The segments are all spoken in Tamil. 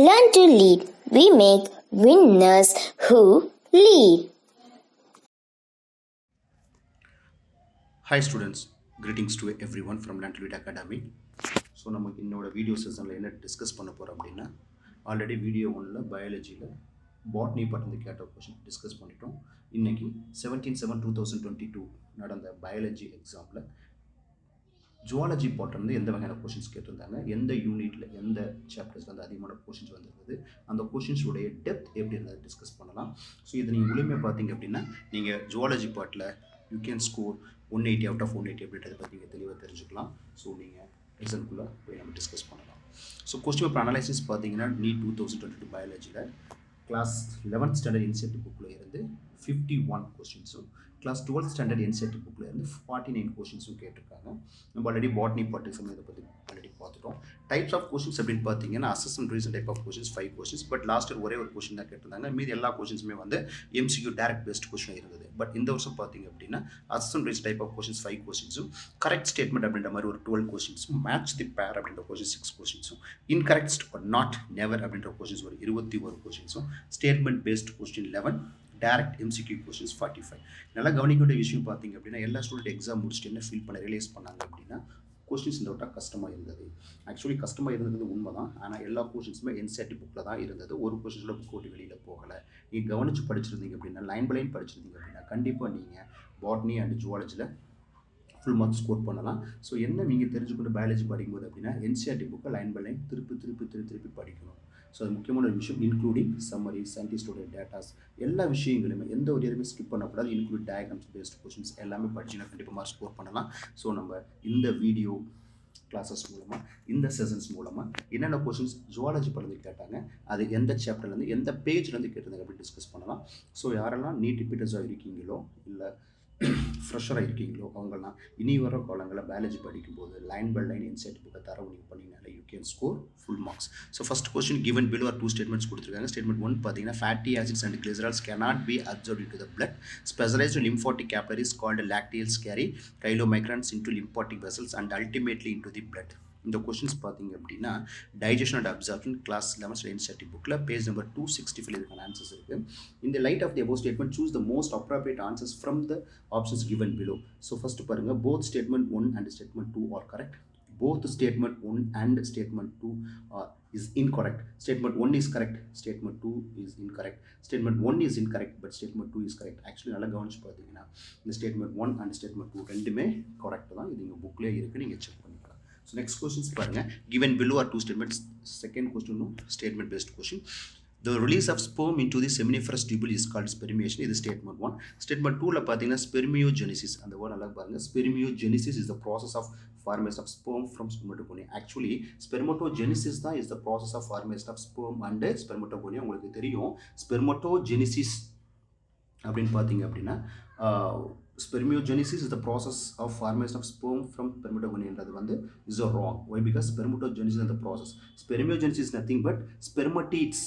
Learn to lead. We make winners who lead. Hi students, greetings to everyone from Learn to Lead Academy. So நமக்கு என்னோட வீடியோ செஷனில் என்ன டிஸ்கஸ் பண்ண போகிறோம் அப்படின்னா ஆல்ரெடி வீடியோ ஒன்றில் பயாலஜியில் பாட்னி பற்றி கேட்ட கொஷின் டிஸ்கஸ் பண்ணிட்டோம். இன்றைக்கி 17/7/2022 நடந்த பயாலஜி எக்ஸாமில் ஜுவாலஜி பாட்டிலேருந்து எந்த வகையான கொஷின்ஸ் கேட்டிருந்தாங்க, எந்த யூனிட்டில் எந்த சாப்டர்ஸில் வந்து அதிகமான கொஷின்ஸ் வந்திருந்தது, அந்த கொஷின்ஸுடைய டெப்த் எப்படி இருந்தது டிஸ்கஸ் பண்ணலாம். ஸோ இதை நீங்கள் முழுமையாக பார்த்தீங்க அப்படின்னா நீங்கள் zoology bottle you can score 180 out of 180 அப்படின்றத பற்றி நீங்கள் தெளிவாக தெரிஞ்சுக்கலாம். ஸோ நீங்கள் ரிசல்ட்குள்ளே போய் நம்ம டிஸ்கஸ் பண்ணலாம். ஸோ கொஸ்டின் பேப்பர் அனலைசிஸ் பார்த்தீங்கன்னா NEET 2022 பயாலஜியில் கிளாஸ் 11th ஸ்டாண்டர்ட் என்சிஆர்டி புக்கில் இருந்து 51 கொஸ்டின்ஸும், கிளாஸ் 12th ஸ்டாண்டர்ட் என்சிஆர்டி புக்கில் இருந்து 49 கொஸ்டின்ஸும் கேட்டிருக்காங்க. நம்ம ஆல்ரெடி பாட்னி பாட்டு இதை பற்றி ஆல்ரெடி பார்த்துட்டோம். டைப்ஸ் ஆஃப் கொஸ்டின்ஸ் அப்படின்னு பார்த்தீங்கன்னா assessment reason type of questions 5 questions. But last ஒரே ஒரு கொஸ்டின் தான் கேட்டிருந்தாங்க. மீதி எல்லா கொஸ்டின்ஸுமே வந்து MCQ டைரக்ட் பேஸ்ட் கொஸ்டின் இருந்தது. பட் இந்த வருஷம் பார்த்தீங்க அப்படின்னா assessment reason type of questions 5 கொஸ்டின்ஸும், கரெக்ட் ஸ்டேட்மெண்ட் அப்படின்ற மாதிரி ஒரு 12 கொஸ்டின்ஸும், மேட்ச் தி பேர் அப்படின்ற கொஸ்டின் 6 கொஸ்டின்ஸும், இன்கரெக்ட் or நாட் நெவர் அப்படின்ற கொஸ்டின்ஸ் ஒரு 21 கொஸ்டின்ஸும், statement based question 11, direct MCQ questions 45. நல்லா கவனிக்க வேண்டிய விஷயம் பார்த்தீங்க அப்படின்னா எல்லா ஸ்டூடெண்ட் எக்ஸாம் முடிச்சுட்டு என்ன ஃபீல் பண்ண ரியலைஸ் பண்ணாங்க அப்படின்னா கொஸ்டின்ஸ் இந்த விட்டால் கஷ்டமாக இருந்தது. ஆக்சுவலி கஷ்டமாக இருந்தது உண்மை தான். ஆனால் எல்லா கொஸ்டின்ஸுமே என்சிஆர்டி புக்கில் தான் இருந்தது. ஒரு கொஸ்டின்ஸில் புக் விட்டு வெளியில் போகலை. நீங்கள் கவனித்து படிச்சிருந்தீங்க அப்படின்னா லைன் பை லைன் படிச்சிருந்தீங்க அப்படின்னா கண்டிப்பாக நீங்கள் பாட்னி அண்ட் ஜுவாலஜியில் ஃபுல் மார்க்ஸ் ஸ்கோர் பண்ணலாம். ஸோ என்ன நீங்கள் தெரிஞ்சுக்கொண்டு பயாலஜி படிக்கும்போது அப்படின்னா என்சிஆர்டி புக்கை லைன் பை லைன் திருப்பி படிக்கணும். ஸோ அது முக்கியமான ஒரு விஷயம். இன்க்ளூடிங் சம்மரி, சயின்டிஸ்டோட டேட்டாஸ், எல்லா விஷயங்களுமே எந்த ஒரு இதுவுமே ஸ்கிப் பண்ணக்கூடாது. இன்க்ளூட் டயக்ராம்ஸ் பேஸ்ட் கொஸ்டின்ஸ் எல்லாமே படிச்சுன்னா கண்டிப்பாக மார்க் ஸ்கோர் பண்ணலாம். ஸோ நம்ம இந்த வீடியோ கிளாஸஸ் மூலமாக, இந்த செஷன்ஸ் மூலமாக என்னென்ன கொஸ்டின்ஸ் ஜுவாலஜி பற்றி கேட்டாங்க, அது எந்த சாப்டர்லேருந்து எந்த பேஜ்லேருந்து கேட்டிருந்தாங்க அப்படின்னு டிஸ்கஸ் பண்ணலாம். ஸோ யாரெல்லாம் நீட் ரிப்பீட்டர்ஸாக இருக்கீங்களோ இல்லை ஃப்ரெஷராக இருக்கீங்களோ அவங்கெல்லாம் இனி வர காலங்களில் பயாலஜி படிக்கும்போது லைன் பை லைன் என்சிஆர்டி புக்கை தரவு நீங்கள் பண்ணிங்கனாலே you can score full marks. So first question given below are 2 statements கொடுத்துருக்காங்க. ஸ்டேட்மெண்ட் 1 பார்த்தீங்கன்னா fatty acids and glycerols cannot be absorbed into the blood. Specialized lymphatic capillaries called lacteals carry chylomicrons into lymphatic vessels and ultimately into the blood. இந்த கொஸ்டின்ஸ் பார்த்தீங்க அப்படின்னா digestion and absorption class 11th NCERT புக்கில் பேஜ் நம்பர் 265 இதுக்கான ஆன்சர்ஸ் இருக்குது. இந்த light of the above statement choose the most appropriate answers from the options given below. So first பாருங்கள், both statement 1 and statement 2 are correct. Both statement 1 and statement 2 is incorrect. Statement 1 is correct, statement 2 is incorrect. Statement 1 is incorrect, but statement 2 is correct. Actually நல்லா கவனிச்சு பார்த்தீங்கன்னா இந்த statement 1 and statement 2 ரெண்டுமே கரெக்ட் தான். இது உங்கள் புக்லேயே இருக்குது, நீங்கள் செக் பண்ணிக்கலாம். ஸோ நெக்ஸ்ட் கொஸ்டின்ஸ் பாருங்கள். given below are 2 statements. Second கொஸ்டினும் statement based question. The release of sperm into the seminiferous tubule is called spermiation. இது statement 1. Statement 2ல பார்த்தீங்கன்னா spermiogenesis. அந்த வேர்ட் நல்லா பாருங்கள். Spermiogenesis is the process of formation of sperm from spermatogonia. Actually spermatogenesis தான் is the process of formation of sperm and spermatogonia. உங்களுக்கு தெரியும் spermatogenesis அப்படின்னு பார்த்தீங்க அப்படின்னா spermiogenesis is the process of formation of sperm from spermatogonia என்றது வந்து is wrong. Why? Because spermatogenesis is the process. Spermiogenesis is nothing but spermatids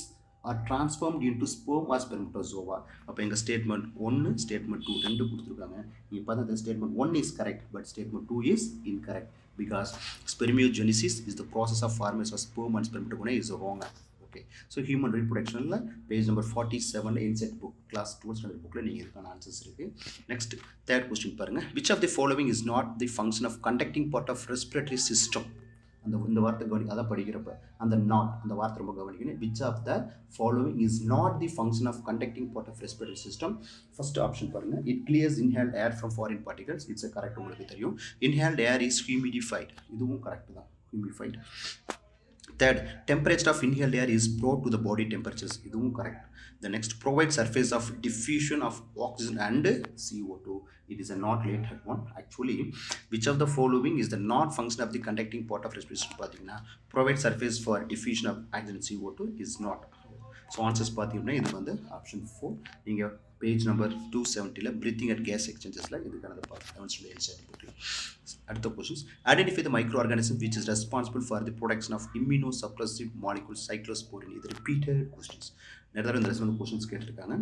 are transformed into sperm or spermatozoa. அப்போ எங்கள் ஸ்டேட்மெண்ட் 1 ஸ்டேட்மெண்ட் 2 ரெண்டு கொடுத்துருக்காங்க. நீங்கள் பார்த்தா statement 1 is correct but statement 2 is incorrect because spermiogenesis is the process of formation of sperm and spermatogonia is wrong. Okay, so human reproduction page number 47 NCERT book class 12th standard புக்கில் நீங்கள் இதுக்கான ஆன்சர்ஸ் இருக்குது. நெக்ஸ்ட் தேர்ட் கொஸ்டின் பாருங்கள். which of the following is not the function of conducting part of respiratory system? இந்த வார்த்தை கவனி, அதை படிக்கிறப்ப அந்த நாட் அந்த வார்த்தை ரொம்ப கவனிக்கணும். Which of the following is not the function of conducting part of respiratory system? First option பாருங்க, it clears inhaled air from foreign particles. It's correct, உங்களுக்கு தெரியும். இன்ஹேல்ட் ஏர் இஸ் ஹியூமிடிஃபைட், இதுவும் கரெக்ட் தான், humidified. Third, temperature of inhaled air is brought to the body temperatures, இதுவும் correct. The next, provide surface of diffusion of oxygen and CO2. It is a not related one. Actually, which of the following is the not function of the conducting part of respiration? பார்த்தீங்கன்னா provide surface for diffusion of oxygen CO2 is not. So answers பார்த்தீங்கன்னா இது வந்து ஆப்ஷன் 4. நீங்கள் page number 270 breathing at gas எக்ஸ்சேஞ்சஸில் இதுக்கானது பார்த்து. அடுத்த questions, identify the micro organism which is responsible for the production of immuno suppressive molecule cyclosporin. இது ரிப்பீட்டட் கொஸ்டின்ஸ், நிறைய இந்த ரெஸ்ட் கொஸ்டின்ஸ் கேட்டிருக்காங்க.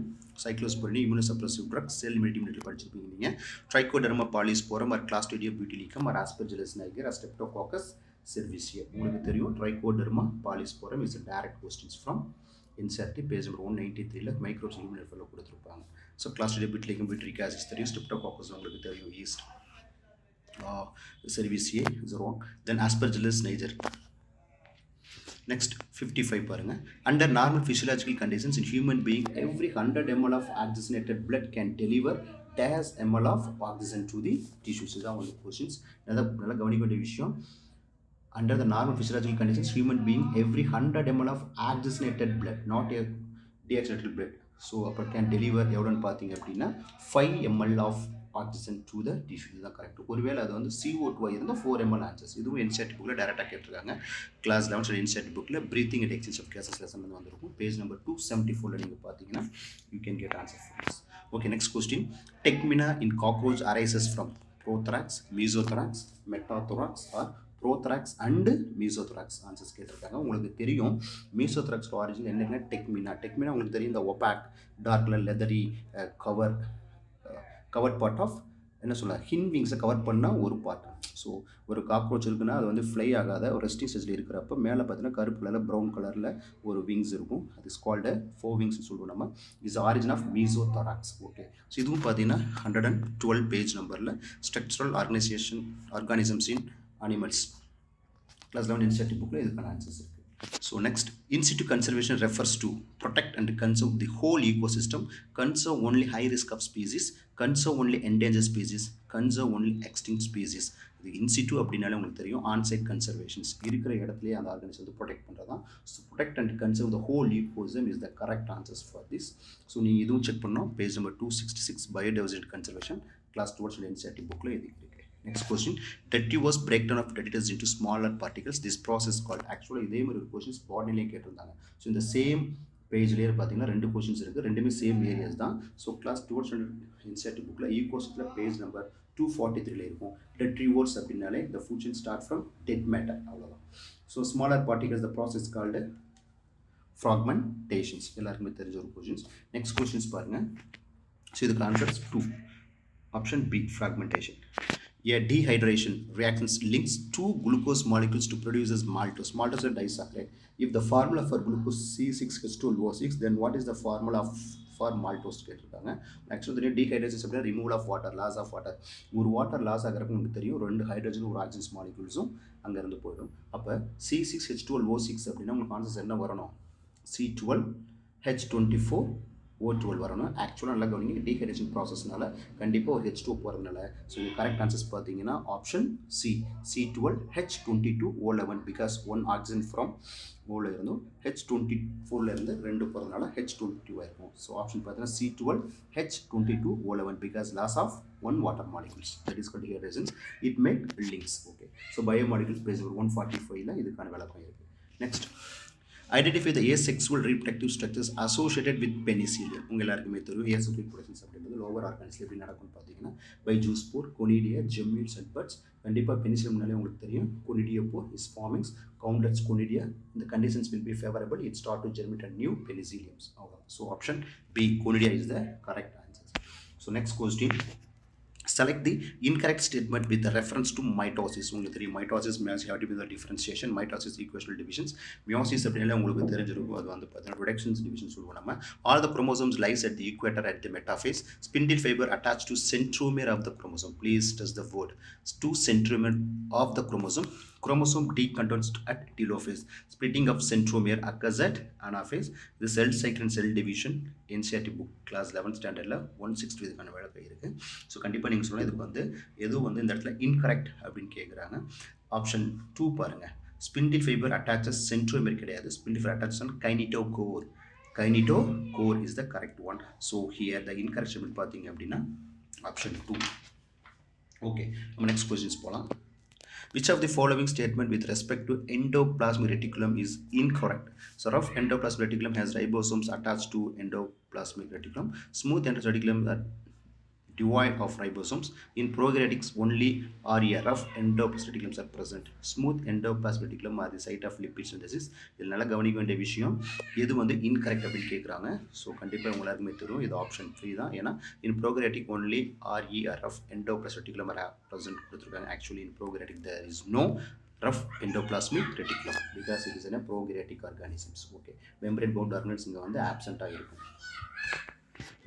Cyclosporin immuno suppressive drug, cell immunity படிச்சிருப்பீங்க நீங்கள். Trichoderma polysporum or Clostridium butylicum or Aspergillus niger or Streptococcus cerevisiae. உங்களுக்கு தெரியும் trichoderma polysporum is a direct questions from NCERT page number 193ல மைக்ரோப்ஸ் ஹியூமன் வெல்ஃபேர்ல கொடுத்துருப்பாங்க. ஸோ கிளாஸ்டோடியா பிட்லிகம் பிட்ரிக் ஆசிஸ் தெரியும், ஸ்ட்ரெப்டோகாக்கஸ் உங்களுக்கு தெரியும், yeast cerevisiae is wrong. Then aspergillus niger. Next 55 பாருங்க. Under normal physiological conditions in human being, every 100 ml of oxygenated blood can deliver dash ml of oxygen to the tissues. இதான் வந்து questions. நல்லா கவனிக்க வேண்டிய விஷயம். Under the normal physiological conditions, human being every 100 ml of oxygenated blood, not a deoxygenated blood. So அப்போ can deliver எவ்வளோன்னு பார்த்தீங்க அப்படின்னா 5 ml of oxygen to the tissue. இதுதான் கரெக்ட். ஒருவேளை அது வந்து CO2 இருந்தால் 4 ml ஆன்சர்ஸ். இதுவும் NCERT புக்கில் டேரெக்டாக கேட்டிருக்காங்க. கிளாஸ் 11 NCERT புக்கில் breathing and exchange of gases lesson வந்து வந்திருக்கும். பேஜ் நம்பர் 274 நீங்கள் பார்த்தீங்கன்னா you can get answer for this. Okay, next question. Tegmina in cockroach arises from prothorax, mesothorax, metathorax or prothorax and mesothorax answers கேட்டிருக்காங்க. உங்களுக்கு தெரியும் மீசோதராக்ஸ் ஆரிஜின் என்னென்ன டெக்மினா. டெக்மினா உங்களுக்கு தெரியும் இந்த opaque dark colour leathery covered part of என்ன சொல்ல ஹின் விங்ஸை கவர் பண்ணால் ஒரு பார்ட். ஸோ ஒரு காக்ரோச் இருக்குன்னா அது வந்து ஃப்ளை ஆகாத ஒரு ரெஸ்டிங் ஸ்டேஜில் இருக்கிறப்ப மேலே பார்த்தீங்கன்னா கருப்பு கலரில் ப்ரௌன் கலரில் ஒரு விங்ஸ் இருக்கும். அது இஸ் கால்டு 4 விங்ஸ் சொல்லுவோம் நம்ம. Is origin of mesothorax. Okay, so இதுவும் பார்த்தீங்கன்னா 112 பேஜ் நம்பரில் structural organisms in animals class 11 NCERT புக்கில் இதுக்கான ஆன்சர்ஸ் இருக்குது. So next, in situ conservation refers to protect and conserve the whole ecosystem, conserve only high risk of species, conserve only endangered species, conserve only extinct species. இது in situ அப்படின்னாலே உங்களுக்கு தெரியும் ஆன்சைட் கன்சர்வேஷன்ஸ் இருக்கிற இடத்துலேயே அந்த ஆர்கனிசம் வந்து ப்ரொடெக்ட் பண்ணுறது தான். So protect and conserve the whole ecosystem is the correct answers for this. ஸோ நீங்கள் இதுவும் செக் பண்ணோம். Page number 266 biodiversity conservation class 12 NCERT புக்கில் இது இருக்குது. Next question, detritus breakdown of detritus into smaller particles, this process called. Actually இதே மாதிரி ஒரு questions பாடியிலே கேட்டிருந்தாங்க. ஸோ இந்த சேம் பேஜ்லேயே பார்த்தீங்கன்னா 2 questions இருக்குது, ரெண்டுமே சேம் ஏரியாஸ் தான். ஸோ கிளாஸ் 12 NCERT புக்கில் ஈகோசிஸ்டில் பேஜ் நம்பர் 243ல இருக்கும். detritus அப்படின்னாலே the food chain start from dead matter, அவ்வளோதான். So smaller particles the process called fragmentations. எல்லாருக்குமே தெரிஞ்ச ஒரு questions. Next questions பாருங்கள். ஸோ இதுக்கு answers 2 option B fragmentation. A dehydration reaction links 2 glucose molecules to produce maltose. Maltose is a disaccharide. If the formula for glucose C6H12O6, then what is the formula for maltose கேட்டிருக்காங்க. ஆக்சுவலி டீஹைட்ரேஷன் அப்படின்னா removal of water, loss of water. ஒரு வாட்டர் லாஸ் ஆகிறப்ப உங்களுக்கு தெரியும் 2 ஹைட்ரஜன் ஒரு ஆக்சிஜன் மாலிகுல்ஸும் அங்கேருந்து போயிடும். அப்போ C6H12O6 அப்படின்னா உங்களுக்கு ஆன்சர்ஸ் என்ன வரணும்? C12H24O12 வரணும். ஆக்சுவலாக நல்லா கவனிங்க, டீஹைட்ரேஷன் ப்ராசஸ்னால கண்டிப்பாக ஒரு H2 போகிறதுனால. ஸோ இது கரெக்ட் ஆன்சர்ஸ் பார்த்தீங்கன்னா option C C12H22O11 because 1 oxygen from ஓவில் இருந்தும் H24ல இருந்து 2 போகிறதுனால H22 இருக்கும். ஸோ ஆப்ஷன் பார்த்தீங்கன்னா C12H22O11 because loss of 1 water molecules, that is called dehydration. It make links. Okay, so biomolecules page 145ல இதுக்கான விளக்கம் இருக்குது. Next, identify the asexual reproductive structures associated with penicillium. உங்கள் எல்லாருக்குமே தெரியும் asexual reproductions அப்படின்றது லோவர் ஆர்கானிஸில் எப்படி நடக்கும்னு பார்த்தீங்கன்னா by zoospore, conidia, gemmules and buds. கண்டிப்பாக பெனிசிலியம்னாலே உங்களுக்கு தெரியும் conidiophore is formings countless conidia. இந்த conditions will be favourable, it start to germinate and new penicilliums. அவ்வளோ. So option B conidia is the correct answer. So next question, select the incorrect statement with the reference to mitosis. உங்களுக்கு தெரியும் mitosis means have to be the differentiation, mitosis equational divisions. meiosis அப்படினால உங்களுக்கு தெரிஞ்சிருக்கும், அது வந்து பார்த்தீங்கன்னா reductions division சொல்லுவோம் நம்ம. all the chromosomes lies at the equator at the metaphase. spindle fiber attached to centromere of the chromosome. Please test the word to centromere of the chromosome. Chromosome decondensed at telophase. Splitting of centromere occurs at anaphase. The cell cycle and cell division NCERT book class 11th standardல 160 இதுக்கான விளக்கம் இருக்குது. ஸோ கண்டிப்பாக நீங்கள் சொன்னால் இதுக்கு வந்து எதுவும் வந்து இந்த இடத்துல இன்கரெக்ட் அப்படின்னு கேட்குறாங்க. ஆப்ஷன் 2 பாருங்கள். ஸ்பிண்டில் ஃபைபர் அட்டாச்சஸ் சென்ட்ரோமேர் கிடையாது. Spindle fibre attaches on kinetochore. Kinetochore is the correct one. So here the incorrect statement பார்த்தீங்க அப்படின்னா ஆப்ஷன் 2. ஓகே, நம்ம நெக்ஸ்ட் கொஸ்டின்ஸ் போகலாம். Which of the following statement with respect to endoplasmic reticulum is incorrect? So rough endoplasmic reticulum has ribosomes attached to endoplasmic reticulum. Smooth endoplasmic reticulum are devoid of ribosomes. In prokaryotics only rough endoplasmic reticulums are present. Smooth endoplasmic reticulum are the site of lipid synthesis. இதில் நல்லா கவனிக்க வேண்டிய விஷயம், எது வந்து இன்கரெக்ட் அப்படின்னு கேட்குறாங்க. ஸோ கண்டிப்பாக எல்லாருக்குமே தெரியும் இது ஆப்ஷன் 3 தான். ஏன்னா in prokaryotic only rough endoplasmic reticulum are present கொடுத்துருக்காங்க. Actually in prokaryotic there is no rough endoplasmic reticulum because it is in a prokaryotic organisms. Okay, membrane bound organelles இங்க வந்து absent ஆகிருக்கும்.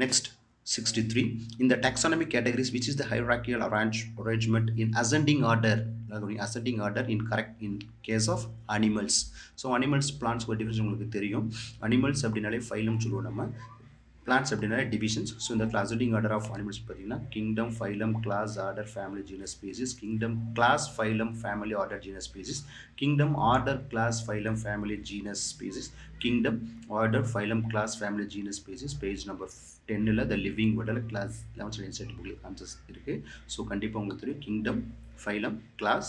Next, 63. In the taxonomic categories, which is the hierarchical arrangement in ascending order? Ascending order in case of animals. So animals, plants ஒரு டிஃபரன்ஸ் உங்களுக்கு தெரியும். Animals அப்படினாலே phylum சொல்லுவோம் நம்ம. Plants அப்படினாலே divisions. So இந்த ascending order of animals பார்த்தீங்கன்னா kingdom, phylum, class, order, family, genus, species. Kingdom, class, phylum, family, order, genus, species. Kingdom, order, class, phylum, family, genus, species. Kingdom, order, phylum, class, family, genus, species. Page number 10ல the living world class 11th insert புக்ல கான்செப்ட்ஸ் இருக்கு. ஸோ கண்டிப்பாக உங்களுக்கு தெரியும் kingdom, phylum, class,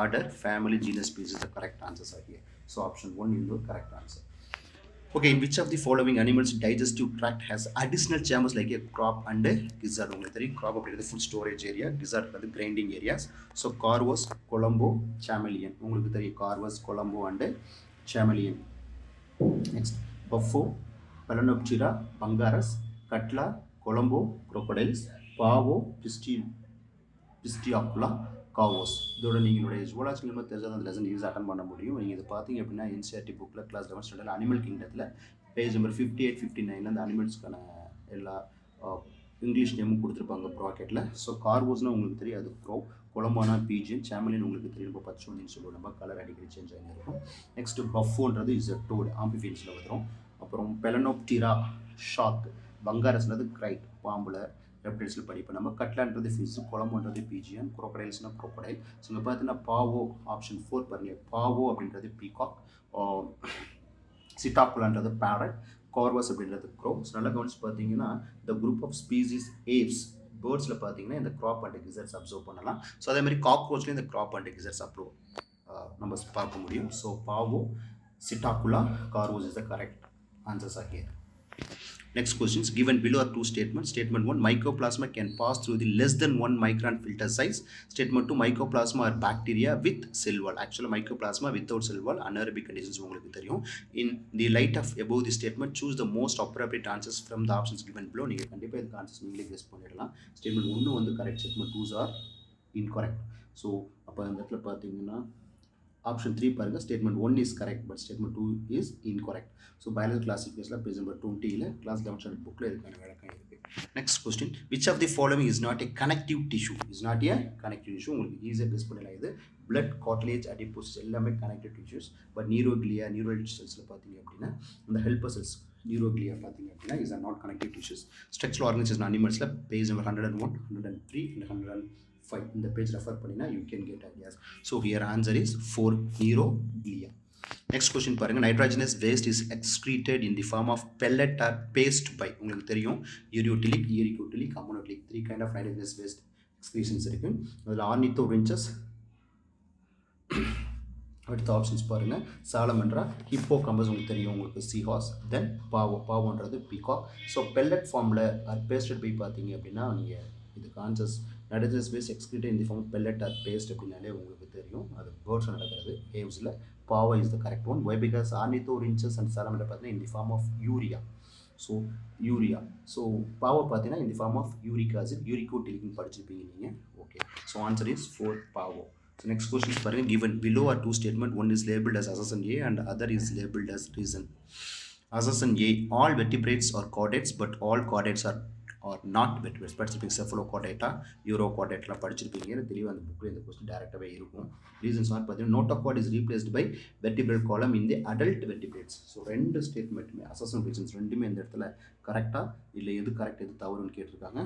order, family, genus, species the correct answers are here. So option 1 is the correct answer. Okay, in which of the following animals digestive tract has additional chambers like a crop and a gizzard? உங்களுக்கு தெரியும் crop அப்படிங்கிறது food storage area, gizzard அது grinding areas. So corvus, columbo, chameleon. உங்களுக்கு தெரியும் corvus, columbo and chameleon. Next, buffo, Palanoptera, Bangaras, Catla, Colombo, crocodiles, Pavo, Pistiacula, Cowos. இதோட நீங்களுடைய ஜுவாலஜி நிலம தெரிஞ்சால் அந்த லெசன் யூஸ் அட்டன் பண்ண முடியும். நீங்கள் இதை பார்த்தீங்க அப்படின்னா என்சிஆர்டி புக்கில் கிளாஸ் 11 ஸ்டாண்டர்ட் அனிமல் கிங்டத்தில் பேஜ் நம்பர் 58, 59 அந்த அனிமல்ஸ்க்கான எல்லா இங்கிலீஷ் நேமும் கொடுத்துருப்பாங்க ப்ராக்கெட்டில். ஸோ கார்வோஸ்னால் உங்களுக்கு தெரியும் அது ப்ரோ, கொலம்பானா பீஜியன், சாமலின் உங்களுக்கு தெரியும் இப்போ பச்சோன்னு சொல்லுவோம் நம்ம, கலர் அடிக்கடி சேஞ்ச் ஆகிருக்கும். நெக்ஸ்ட் பஃபோன்றது இஸ் அ டோட், ஆம்பிஃபியன்ஸில் வந்துடும். அப்புறம் பெலனோப்டிரா ஷார்க், பங்காரஸ்ன்றது கிரைட் பாம்பில் ரெப்டைல்ஸில் படிப்போம் நம்ம. கட்லான்றது ஃபிஷ், கொலம்போன்றது பீஜியன், குரோக்கடைல்ஸ்னால் குரோக்கடைல். ஸோ இங்கே பார்த்தீங்கன்னா பாவோ ஆப்ஷன் 4 பாருங்க, பாவோ அப்படின்றது பீகாக், சிட்டாக்குலான்றது பேரட், கார்வஸ் அப்படின்றது க்ரோ. ஸோ நல்லா கவனிச்சு பார்த்தீங்கன்னா the group of species aves பேர்ட்ஸில் பார்த்தீங்கன்னா இந்த க்ராப் அண்ட் கிசர்ஸ் அப்சர்வ் பண்ணலாம். ஸோ அதே மாதிரி காக்ரோச்லேயும் இந்த க்ராப் அண்ட் கிசர்ஸ் நம்ம பார்க்க முடியும். So pavo, psittacula, corvus is the correct answers are here. Next questions given below are two statements. Statement 1, mycoplasma can pass through the less than 1 micron filter size. Statement 2, mycoplasma are bacteria with cell wall. Actually mycoplasma without cell wall anaerobic conditions உங்களுக்கு தெரியும். In the light of above the statement, choose the most appropriate answers from the options given below. நீங்க கண்டிப்பா இந்த ஆன்சர்ஸ் நீங்களே கெஸ் பண்ணிடலாம். Statement 1 வந்து correct, statement 2s are incorrect. So அப்ப இந்த இடத்துல பாத்தீங்கன்னா ஆப்ஷன் 3 பாருங்க, statement 1 is correct but statement 2 is incorrect. So biology கிளாசிஃபிகேஷனில் பேஜ் நம்பர் 20ல் கிளாஸ் 11 ஸ்டாண்டர்ட் புக்கில் இதுக்கான விளக்கம் இருக்குது. Next question, which of the following is not a connective tissue? Is not a connective tissue. உங்களுக்கு ஈஸியாக கெஸ் பண்ணலாம். இது பிளட், கார்ட்லேஜ், அடிப்போஸ் எல்லாமே connective tissues. But neuroglia, neural செல்ஸில் பார்த்தீங்க அப்படின்னா இந்த ஹெல்பர் செல்ஸ் நியூரோக்ளியா பார்த்தீங்க அப்படின்னா is are not connective tissues. Structural organisation அனிமல்ஸில் பேஜ் நம்பர் 101, 103 and 105 இந்த பேஜ் ரெஃபர் பண்ணினா you can get ideas. So here answer is 4, neuroglia. Next question பாருங்க, nitrogenous waste is excreted in the form of pellet or paste by, உங்களுக்கு தெரியும் ureotelic, ericotelic, ammonotelic 3 kind of nitrogenous waste excretions இருக்கு. அதில் ornithorhynchus. அடுத்த ஆப்ஷன்ஸ் பாருங்க, சாலமண்ட்ரா, ஹிப்போகாம்பஸ் உங்களுக்கு தெரியும், உங்களுக்கு சீஹார்ஸ், தென் பாவோ, பாவோன்றது பீகாக். ஸோ பெல்லட் ஃபார்மில் ஆர் பேஸ்டட் பை பார்த்தீங்க அப்படின்னா நீங்கள் இதுக்கு answers nitrogenous waste excreted in the form of pellet or paste அப்படின்னாலே உங்களுக்கு தெரியும் அது பேர்ட்ஸ் நடக்கிறது ஏவ்ஸில். Pavo is the correct one. Why because ornithorhynchus and salamander பார்த்தீங்கன்னா in the form of urea. So urea. So pavo பார்த்தீங்கன்னா in the form of uric acid, யூரிகோடெலிக்னு படிச்சிருப்பீங்க நீங்கள். ஓகே, ஸோ ஆன்சர் இஸ் 4, பாவோ. So next question is பாருங்க, given below are two statement, one is labeled as assertion A and other is labeled as reason. Assertion A, all vertebrates are chordates but all chordates are not vertebrates. படிச்சிருப்பீங்க cephalochordata, urochordata படிச்சிருப்பீங்க, தெளிவாக அந்த புக்கில் இந்த கொஸ்டின் டேரெக்டாகவே இருக்கும். ரீசன்ஸ் மாதிரி பார்த்தீங்கன்னா notochord is replaced by vertebral column in the adult vertebrates. So ரெண்டு ஸ்டேட்மெண்ட்டுமே அசர்ஷன் ரீசன்ஸ் ரெண்டுமே இந்த இடத்துல கரெக்டாக இல்லை எது கரெக்ட் எது தவறுன்னு கேட்டிருக்காங்க.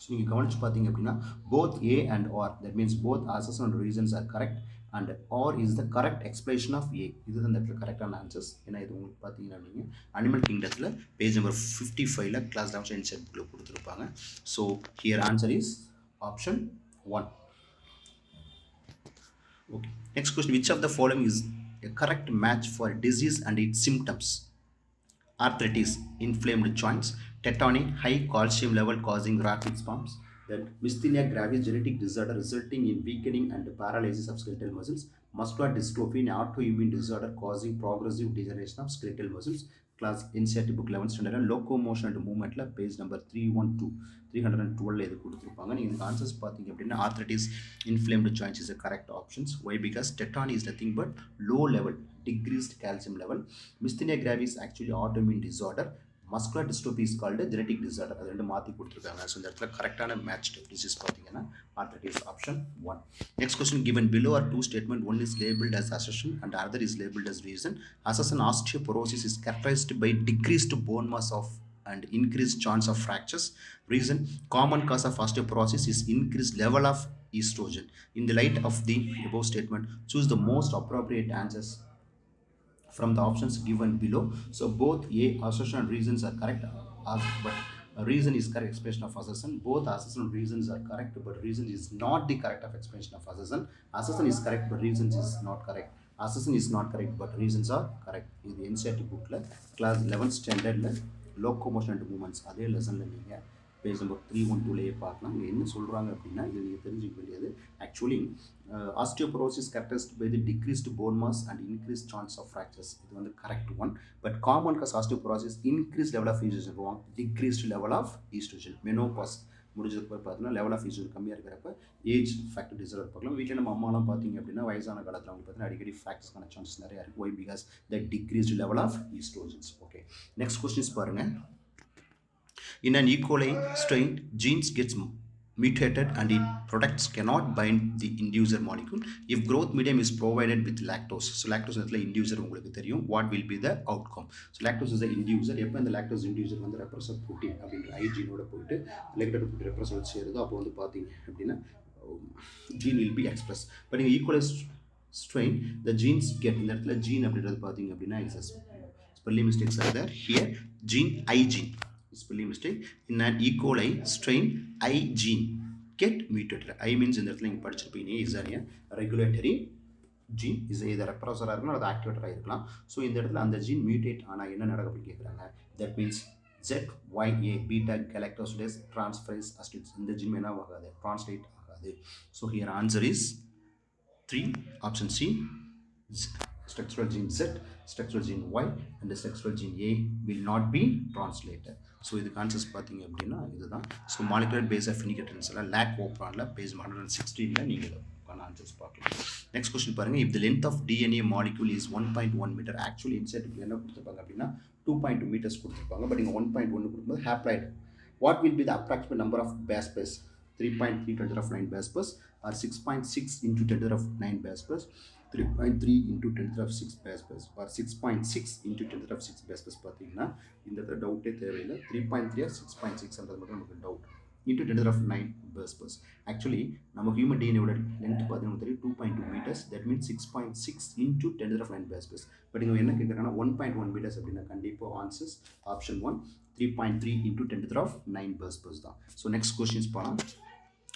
ஸோ நீங்கள் கவனிச்சு பார்த்தீங்க அப்படின்னா both A and R, that means both assertion and reasons are correct and R is the correct explanation of A. இதுதான் இந்த இடத்துல கரெக்டான ஆன்சர்ஸ். ஏன்னா இது உங்களுக்கு பார்த்தீங்கன்னா நீங்கள் அனிமல் கிங்டத்தில் பேஜ் நம்பர் 55ல் கிளாஸ் 11 இன்செர்ட் புக்கில் கொடுத்துருப்பாங்க. So here answer is option 1. Okay, next question, which of the following is a correct match for disease and its symptoms? Arthritis, inflamed joints, tetanic, high calcium level causing rapid spasms, then myasthenia gravis, genetic disorder resulting in weakening and paralysis of skeletal muscles, muscular dystrophy, an autoimmune disorder causing progressive degeneration of skeletal muscles, class NCERT book 11th standard locomotion and movementல page number 312 இது கொடுத்துருப்பாங்க. நீங்கள் இதுக்கு ஆன்சர்ஸ் பார்த்தீங்க அப்படின்னா arthritis inflamed joints is the correct options. Why? Because tetany is nothing but low level decreased calcium level. Myasthenia gravis actually autoimmune disorder. Muscular dystrophy is called genetic disorder. அது ரெண்டு மாற்றி கொடுத்துருக்காங்க. ஸோ இந்த இடத்துல கரெக்டான மேட்ச் டிசீஸ் பார்த்தீங்கன்னா arthritis option 1. Next question given below are two statement. One is labeled as assertion and other is labeled as reason. Assertion osteoporosis is characterized by decreased bone mass of and increased chance of fractures. Reason common cause of osteoporosis is increased level of estrogen. In the light of the above statement, choose the most appropriate answers from the options given below. So both A assertion and reasons are correct, but reason is correct expression of assertion. Both assertion and reasons are correct, but reason is not the correct of expression of assertion. Assertion is correct, but reasons is not correct. Assertion is not correct, but reasons are correct. இது NCERT bookல class 11th standardல locomotion and movements அதே லெசன்ல நீங்க பேஜ் நம்பர் 312 பார்க்கலாம். இங்கே என்ன சொல்கிறாங்க அப்படின்னா இது நீங்கள் தெரிஞ்சுக்க வேண்டியது actually osteoporosis characterised by the decreased bone mass and increase chance of fractures. இது வந்து correct one. But common cause osteoporosis increase level of oestrogen போவாங்க, decreased level of oestrogen. Menopause முடிஞ்சதுக்கு பார்த்தீங்கன்னா லெவல் ஆஃப் ஈஸ்ட்ரோஜன் கம்மியாக இருக்கிறப்ப ஏஜ் ஃபேக்டர் டிசார்டர் பார்க்கலாம். வீட்டில் நம்ம அம்மாலாம் பார்த்தீங்க அப்படின்னா வயசான காலத்தில் அவங்க பார்த்தீங்கன்னா அடிக்கடி ஃப்ராக்சர்ஸ்க்கான சான்சஸ் நிறையா இருக்குது. Why? Because the decreased level of oestrogens. Okay, next questions பாருங்கள். In an E. coli strain, genes gets mutated and its products cannot bind the inducer molecule if growth medium is provided with lactose. So lactose is the inducer உங்களுக்கு தெரியும். What will be the outcome? So lactose is the inducer. எப்போ இந்த lactose inducer வந்து ரெப்ரஸர் ப்ரோட்டீன் அப்படின்ற ஐ ஜீனோட போயிட்டு லெக்டர் போட்டு ரெப்ரஸர் சேருதோ அப்போ வந்து பார்த்தீங்க அப்படின்னா gene will be expressed. But in E. coli strain, the genes get இந்த இடத்துல gene அப்படின்றது பார்த்தீங்க அப்படின்னா spelling mistakes are there. Here gene I gene. Spelling mistake. In an E. coli strain, I gene get mutated. I means இந்த இடத்துல நீங்கள் படிச்சிருப்பீங்க is a regulatory gene, is either repressor இருக்கலாம் அல்லது activator இருக்கலாம். ஸோ இந்த இடத்துல அந்த gene mutate ஆனால் என்ன நடக்கும் அப்படின்னு கேட்குறாங்க. That means ZYA beta galactosidase transferase acid இந்த gene என்ன ஆகாது, translate ஆகாது. So here answer is 3 option C. Structural gene Z, structural gene Y and the structural gene A will not be translated. So இதுக்கு ஆன்சர்ஸ் பார்த்தீங்க அப்படின்னா இதுதான். So molecular base of indicators எல்லாம் லேக் ஓப்ரானில் பேஜ் 116 நீங்கள் ஆன்சர்ஸ் பார்க்கலாம். நெக்ஸ்ட் கொஸ்டின் பாருங்கள். If the length of DNA molecule is 1.1 metre, actually insert என்ன கொடுத்துருப்பாங்க அப்படின்னா 2.2 மீட்டர்ஸ் கொடுத்துருப்பாங்க. பட் இங்கே 1.1 கொடுக்கும்போது haploid. What will be the approximate number of base base? 3.3 10 to the power of 9 base pairs or 6.6 into 10 to the power of 9 base pairs, 3.3 into 10 to the power of 6 base pairs or 6.6 into 10 to the power of 6 base pairs. பார்த்தீங்கன்னா இந்த டவுட்டே தேவையில்லை. 3.3 or 6.6 அந்த மட்டும் நமக்கு doubt into 10 to the power of 9 base pairs. Actually நம்ம ஹியூமன் டிஎன்ஏவோட லென்த் பார்த்தீங்கன்னா தெரியும் 2.2 metres. That means 6.6 into 10 to the power of 9 base pairs. But இங்கே என்ன கேட்குறாங்கன்னா 1.1 மீட்டர்ஸ் அப்படின்னா கண்டிப்பாக answers option 1 3.3 into 10 to the power of 9 base pairs தான். ஸோ நெக்ஸ்ட் கொஸ்டின்ஸ் போகலாம்.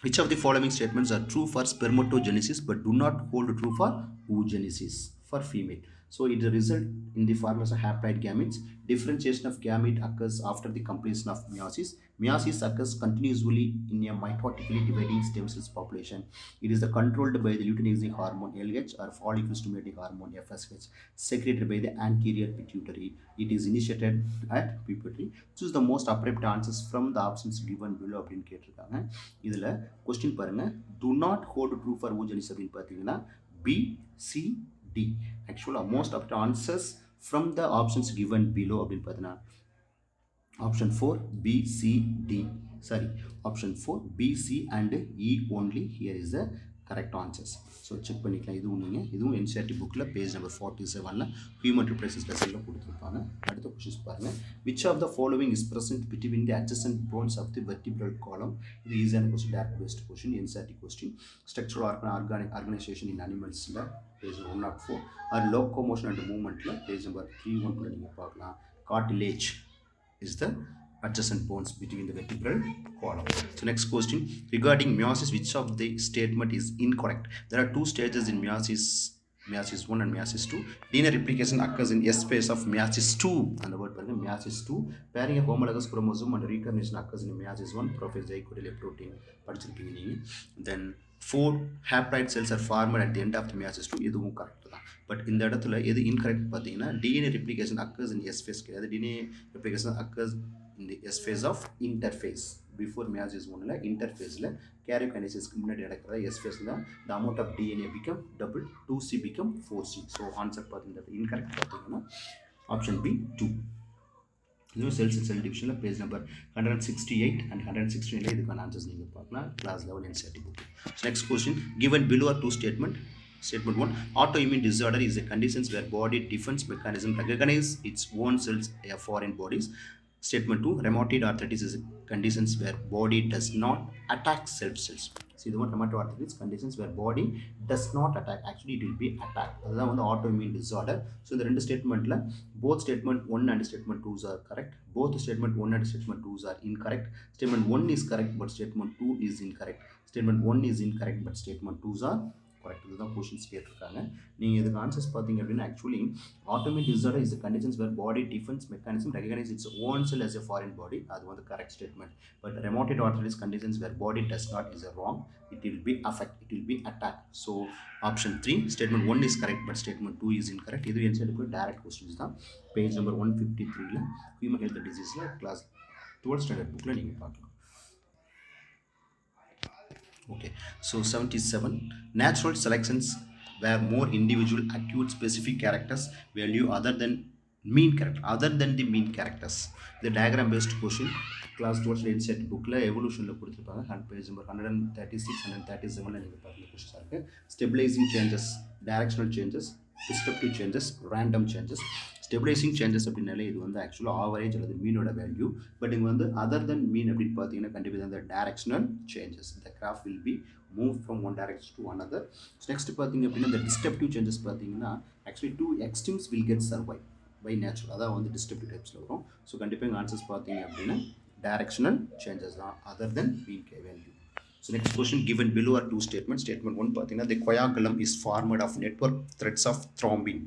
Which of the following statements are true for spermatogenesis but do not hold true for oogenesis for female? So it is a result in the formation of haploid gametes. Differentiation of gamete occurs after the completion of meiosis. Meiosis occurs continuously in a mitotically dividing stem cells population. It is controlled by the luteinizing hormone LH or follicle stimulating hormone FSH secreted by the anterior pituitary. It is initiated at puberty. Choose the most appropriate answers from the options given below அப்படின்னு கேட்டிருக்காங்க. இதில் கொஸ்டின் பாருங்கள். Do not hold true for oogenesis அப்படின்னு பார்த்தீங்கன்னா B, C, D. Actually most of the answers from the options given below அப்படின்னு பார்த்தீங்கன்னா option 4 B C D sorry option 4 B C and E only here is the correct answers. So check பண்ணிக்கலாம். இதுவும் NCERT புக்கில் பேஜ் நம்பர் 47ல் ஹியூமன் ரிப்ரேசஸ் லெசனில் கொடுத்துருப்பாங்க. அடுத்த கொஸ்டின்ஸ் பாருங்கள். Which of the following is present between the adjacent bones of the vertebral column? இது ஈஸியான question, direct based question, NCERT question. Structural organisation in அனிமல்ஸில் பேஜ் 104 ஆர் லோக்கோமோஷன் அண்ட் மூவ்மெண்ட்டில் பேஜ் நம்பர் 312 நீங்கள் பார்க்கலாம். Cartilage is the adjacent bones between the vertebral column. So next question, regarding meiosis, which of the statement is incorrect? There are two stages in meiosis 1 and meiosis 2. DNA replication occurs in S phase of meiosis 2 and the word meiosis 2, pairing a homologous chromosome and recombination occurs in meiosis 1, Professor Jaikurile protein படிச்சிருக்கீங்க நீங்கள். Then 4 haploid cells are formed at the end of the meiosis 2, இதுவும் கரெக்ட் தான். பட் இந்த இடத்துல எது இன்கரெக்ட் பார்த்தீங்கன்னா DNA replication occurs in S phase கிடையாது. DNA replication occurs in the S phase of interphase. Before meiosis 1ல interphaseல karyokinesisக்கு முன்னாடி நடக்கிற S phaseல the amount of DNA become double, 2C become 4C. So answer பார்த்தீங்கன்னா incorrect பார்த்தீங்கன்னா option B 2. இது செல்ஸ் செல் டிவிஷனில் பேஜ் நம்பர் 168 and 169 இதுக்கான ஆன்சர்ஸ் நீங்கள் பார்க்கலாம் class level NCERT book. Next question given below are two statement. Statement 1, autoimmune disorder is a condition where body defense mechanism recognize its own cells as foreign bodies. Statement 2, rheumatoid arthritis is a conditions where body does not attack self cells. See the one rheumatoid arthritis conditions where body does not attack, actually it will be attack. அதுதான் வந்து autoimmune disorder. So இந்த ரெண்டு ஸ்டேட்மெண்ட்ல both statement 1 and statement 2 are correct. Both statement 1 and statement 2 are incorrect. Statement 1 is correct but statement 2 is incorrect. Statement 1 is incorrect but statement 2 are correct. இதுதான் கொஷின்ஸ் கேட்டிருக்காங்க. நீங்கள் இதுக்கு ஆன்சர்ஸ் பார்த்தீங்க அப்படின்னா actually atomic disorder is conditions where body defence mechanism recognise its own cell as a foreign body. அது வந்து correct statement. But rheumatoid arthritis conditions where body does not is a wrong. It will be affect, it will be attack. So option 3 statement 1 is correct but statement 2 is incorrect. இது என்சைடுக்கு டைரக்ட் கொஸ்டின்ஸ் தான். பேஜ் நம்பர் 153ல ஹியூமன் ஹெல்த் டிசீஸில் கிளாஸ் 12th ஸ்டாண்டர்ட் புக்கில் நீங்கள் பார்க்கலாம். Okay, so 77, natural selections where more individual acute specific characters value other than the mean characters. The diagram based question class 12 inset bookல evolutionல கொடுத்திருப்பாங்க. பேஜ் நம்பர் 136 137ல நீங்க பார்க்க கொஸ்டின்ஸ் இருக்கு. Stabilizing changes, directional changes, disruptive changes, random changes. Stabilising changes அப்படின்னாலே இது வந்து ஆக்சுவலாக ஆவரேஜ் அல்லது மீனோட வேல்யூ. பட் இங்கே வந்து அதர் தென் மீன் அப்படின்னு பார்த்தீங்கன்னா கண்டிப்பாக இந்த டைரக்ஷனல் சேஞ்சஸ். இந்த graph will be move from one direction to another. Next பார்த்தீங்க அப்படின்னா இந்த டிஸ்டப்டிவ் சேஞ்சஸ் பார்த்தீங்கன்னா actually 2 extremes will get survive by natural. அதான் வந்து டிஸ்டப்டிவ் டைப்ஸில் வரும். ஸோ கண்டிப்பாக இங்கே ஆன்சர்ஸ் பார்த்தீங்க அப்படின்னா டைரக்ஷனல் சேஞ்சஸ் தான் other than mean value. So next question given below are two statements. Statement 1 பார்த்தீங்கன்னா the coagulum is formed of network threads of thrombin.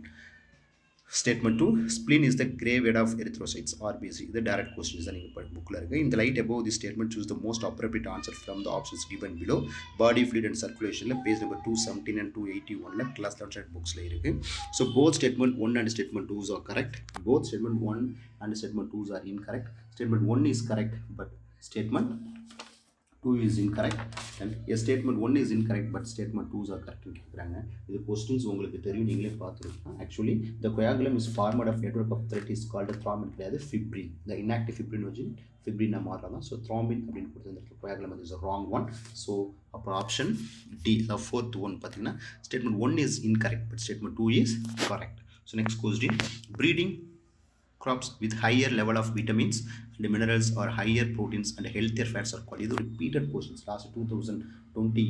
Statement 2, spleen is the graveyard of erythrocytes RBC. The direct questions தான் நீங்கள் புக்கில் இருக்குது. In the light above this statement choose the most appropriate answer from the options given below. Body fluid and circulationல பேஜ் நம்பர் 217 and 281ல கிளாஸ் 11 புக்ஸில் இருக்குது. So both statement 1 and statement 2 are correct. Both statement 1 and statement 2 are incorrect. Statement 1 is correct but statement 2 is incorrect and a statement 1 is incorrect but statement 2 are correct னு கேக்குறாங்க. இது क्वेश्चंस உங்களுக்கு தெரியும், நீங்களே பார்த்துருக்கீங்க. actually the coagulum is formed of network of thread is called thrombin கிடையாது fibrin. the inactive fibrinogen fibrin மாறலாம். so thrombin அப்படினு கொடுத்திருக்க coagulum is a wrong one. so அப்போ option D the fourth one பார்த்தீங்கன்னா statement 1 is incorrect but statement 2 is correct. so next question, breeding crops with higher level of vitamins and minerals or higher proteins and healthier fats are called. இது repeated questions last 2020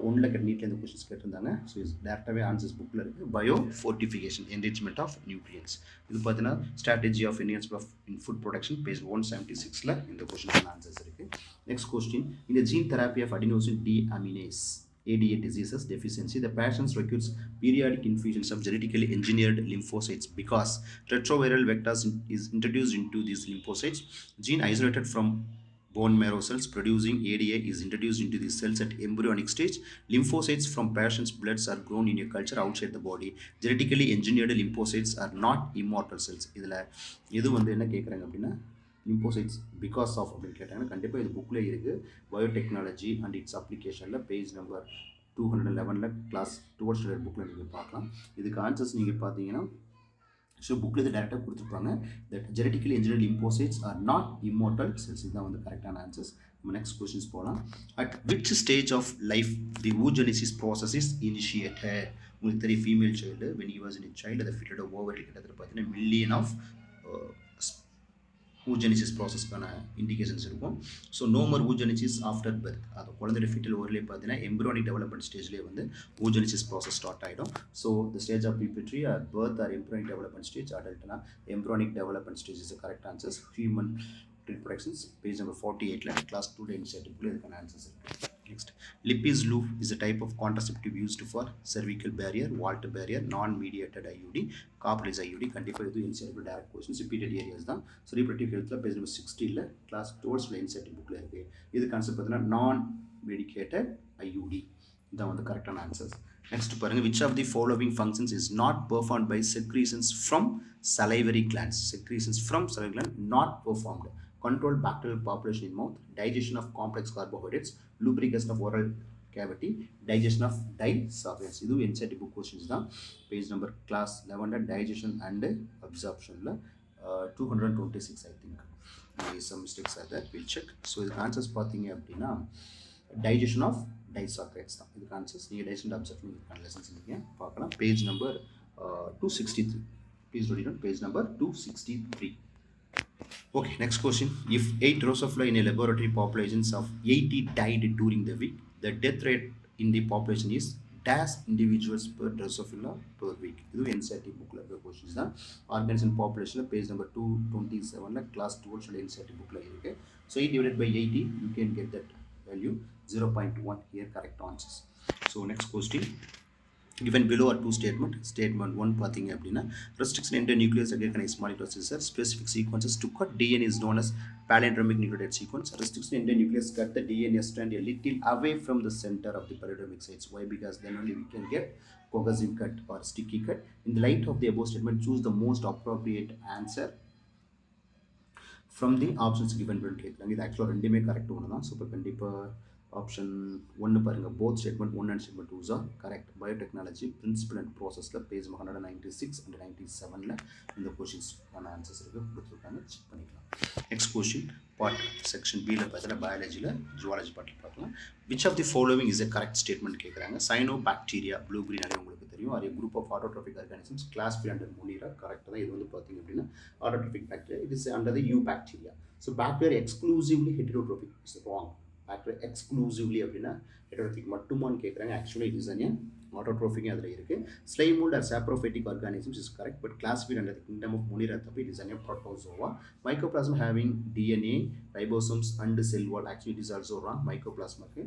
ஒன்ல NEET இந்த questions கேட்டிருந்தாங்க. ஸோ இது டேரக்டாகவே ஆன்சர்ஸ் புக்கில் இருக்குது. Biofortification enrichment of nutrients. இது பார்த்தீங்கன்னா strategy of enhancement of in food production page 176ல இந்த கொஸ்டின் ஆன்சர்ஸ் இருக்குது. நெக்ஸ்ட் கொஸ்டின், இந்த gene therapy of adenosine deaminase ADA diseases deficiency, the patients requires periodic infusions of genetically engineered lymphocytes because retroviral vectors is introduced into these lymphocytes. Gene isolated from bone marrow cells producing ADA is introduced into these cells at embryonic stage. Lymphocytes from patients' bloods are grown in a culture outside the body. Genetically engineered lymphocytes are not immortal cells. இதில் எது வந்து என்ன கேட்குறாங்க அப்படின்னா லிம்போசைட்ஸ் பிகாஸ் ஆஃப் அப்படின்னு கேட்டாங்கன்னா கண்டிப்பாக இது புக்கில் இருக்குது. பயோடெக்னாலஜி அண்ட் இட்ஸ் அப்ளிகேஷனில் பேஜ் நம்பர் 211ல் கிளாஸ் 12th ஸ்டாண்டர்ட் புக்கில் நீங்கள் பார்க்கலாம். இதுக்கு ஆன்சர்ஸ் நீங்கள் பார்த்தீங்கன்னா ஸோ புக்கில் இது டேரெக்டாக கொடுத்துருப்பாங்க. That genetically engineered lymphocytes are not immortal cells. இதுதான் வந்து கரெக்டான ஆன்சர்ஸ். நம்ம நெக்ஸ்ட் கொஸ்டின்ஸ் போகலாம். At which stage of life the oogenesis process is initiated. உங்களுக்கு தெரியும் female child when you was in child அதை ஃபிட்டட் ஓவர் கிட்டத்தட்ட பார்த்தீங்கன்னா மில்லியன் ஆஃப் oogenesis ப்ராசஸ்க்கான இண்டிகேஷன்ஸ் இருக்கும். So no more oogenesis after birth. அது குழந்தைய ஃபிட்டல் ஓவர்லேயே பார்த்தீங்கன்னா எம்ப்ரியானிக் டெவலப்மெண்ட் ஸ்டேஜ்லேயே வந்து oogenesis ப்ராசஸ் ஸ்டார்ட் ஆகிடும். So the stage of puberty or birth or embryonic development stage. அடல்ட்னா embryonic development stage is correct answers. Human reproductions page number 48ல கிளாஸ் 2 இன்சைட் இதுக்கான ஆன்சர்ஸ் இருக்குது. Next, Lippi's loop is a type of contraceptive used for cervical barrier, vault barrier, non-mediated IUD, copperless IUD. கண்டிப்பாக இது NCERT direct questions, repeated areas தான். ஸோ reproductive healthல பேஜ் நம்பர் 60ல் கிளாஸ் 12ல NCERT புக்கில் இருக்குது. இது கான்செப்ட் பார்த்தீங்கன்னா நான் மெடிக்கேட்டட் IUD இதான் வந்து கரெக்டான ஆன்சர்ஸ். நெக்ஸ்ட் பாருங்கள், which of the following functions is not performed by secretions from salivary glands? Secretions from salivary gland not performed. Control bacterial population in mouth, digestion of complex carbohydrates, lubrication of oral cavity, digestion of dissolvents. இது NCERT book questions தான். Page number class 11 digestion and absorptionல 226 I think. Some mistakes are there, we'll check. ஸோ இதுக்கு ஆன்சர்ஸ் பார்த்தீங்க அப்படின்னா டைஜஷன் ஆஃப் டைசாக்ரைட்ஸ் தான் இதுக்கு ஆன்சர்ஸ். நீங்கள் டைஜஷன் அப்சர்வ் இதுக்கான லெசன்ஸ் நீங்கள் பார்க்கலாம். Page number 263. Please note it page number 263. Okay, next question. If 8 Drosophila in a laboratory populations of 80 died during the week, the death rate in the population is dash individuals per Drosophila per week. இது NCERT bookல இருக்க questions தான். Organism population பேஜ் நம்பர் 227ல class 12 NCERT bookல இருக்கு. So 8 divided by 80, you can get that value 0.1 here, correct answers. So next question. Given below are two statement. Statement 1 பார்த்தீங்க அப்படின்னா restriction endonuclease recognized molecules is a specific sequences to cut DNA is known as palindromic nucleotide sequence. Restriction endonuclease cut the DNA strand a little away from the center of the palindromic sites. Why? Because then only we can get cohesive cut or sticky cut. In the light of the above statement, choose the most appropriate answer from the options given below கேட்குறாங்க. இது ஆக்சுவலாக ரெண்டுமே கரெக்ட் ஒன்று தான். ஸோ இப்போ கண்டிப்பாக ஆப்ஷன் 1 பாருங்கள், both statement 1 and statement 2 are correct. Biotechnology principle and ப்ராசஸில் பேஜ் 196 அண்ட் 97ல் இந்த கொஷின்ஸ்க்கான ஆன்சர்ஸ் இருக்குது கொடுத்துருக்காங்க, செக் பண்ணிக்கலாம். நெக்ஸ்ட் கொஷின் பார்ட் செக்ஷன் பியில் பார்த்தீங்கன்னா பயாலஜியில் ஜுவாலஜி பார்ட்டில் பார்க்கலாம். Which of the following is a correct statement கேட்குறாங்க. சைனோ பாக்டீரியா ப்ளூ கிரீன் நிறைய உங்களுக்கு தெரியும். அது group of autotrophic organisms classified under Monera, கரெக்டாக தான். இது வந்து பார்த்தீங்க அப்படின்னா autotrophic bacteria, it is under the eubacteria. So bacteria exclusively heterotrophic is wrong. Bacteria exclusively அப்படின்னா ஹெட்ரோட்ரோபிக் மட்டுமான்னு கேட்குறாங்க. Actually it is an autotrophic அதில் இருக்குது. Slime mould are saprophytic organisms is correct, but classified under the kingdom of Monera தப்பு. It is an protozoa. Microplasma having DNA, ribosomes and cell wall. Actually it is also wrong. மைக்ரோபிளாஸ்மாக்கு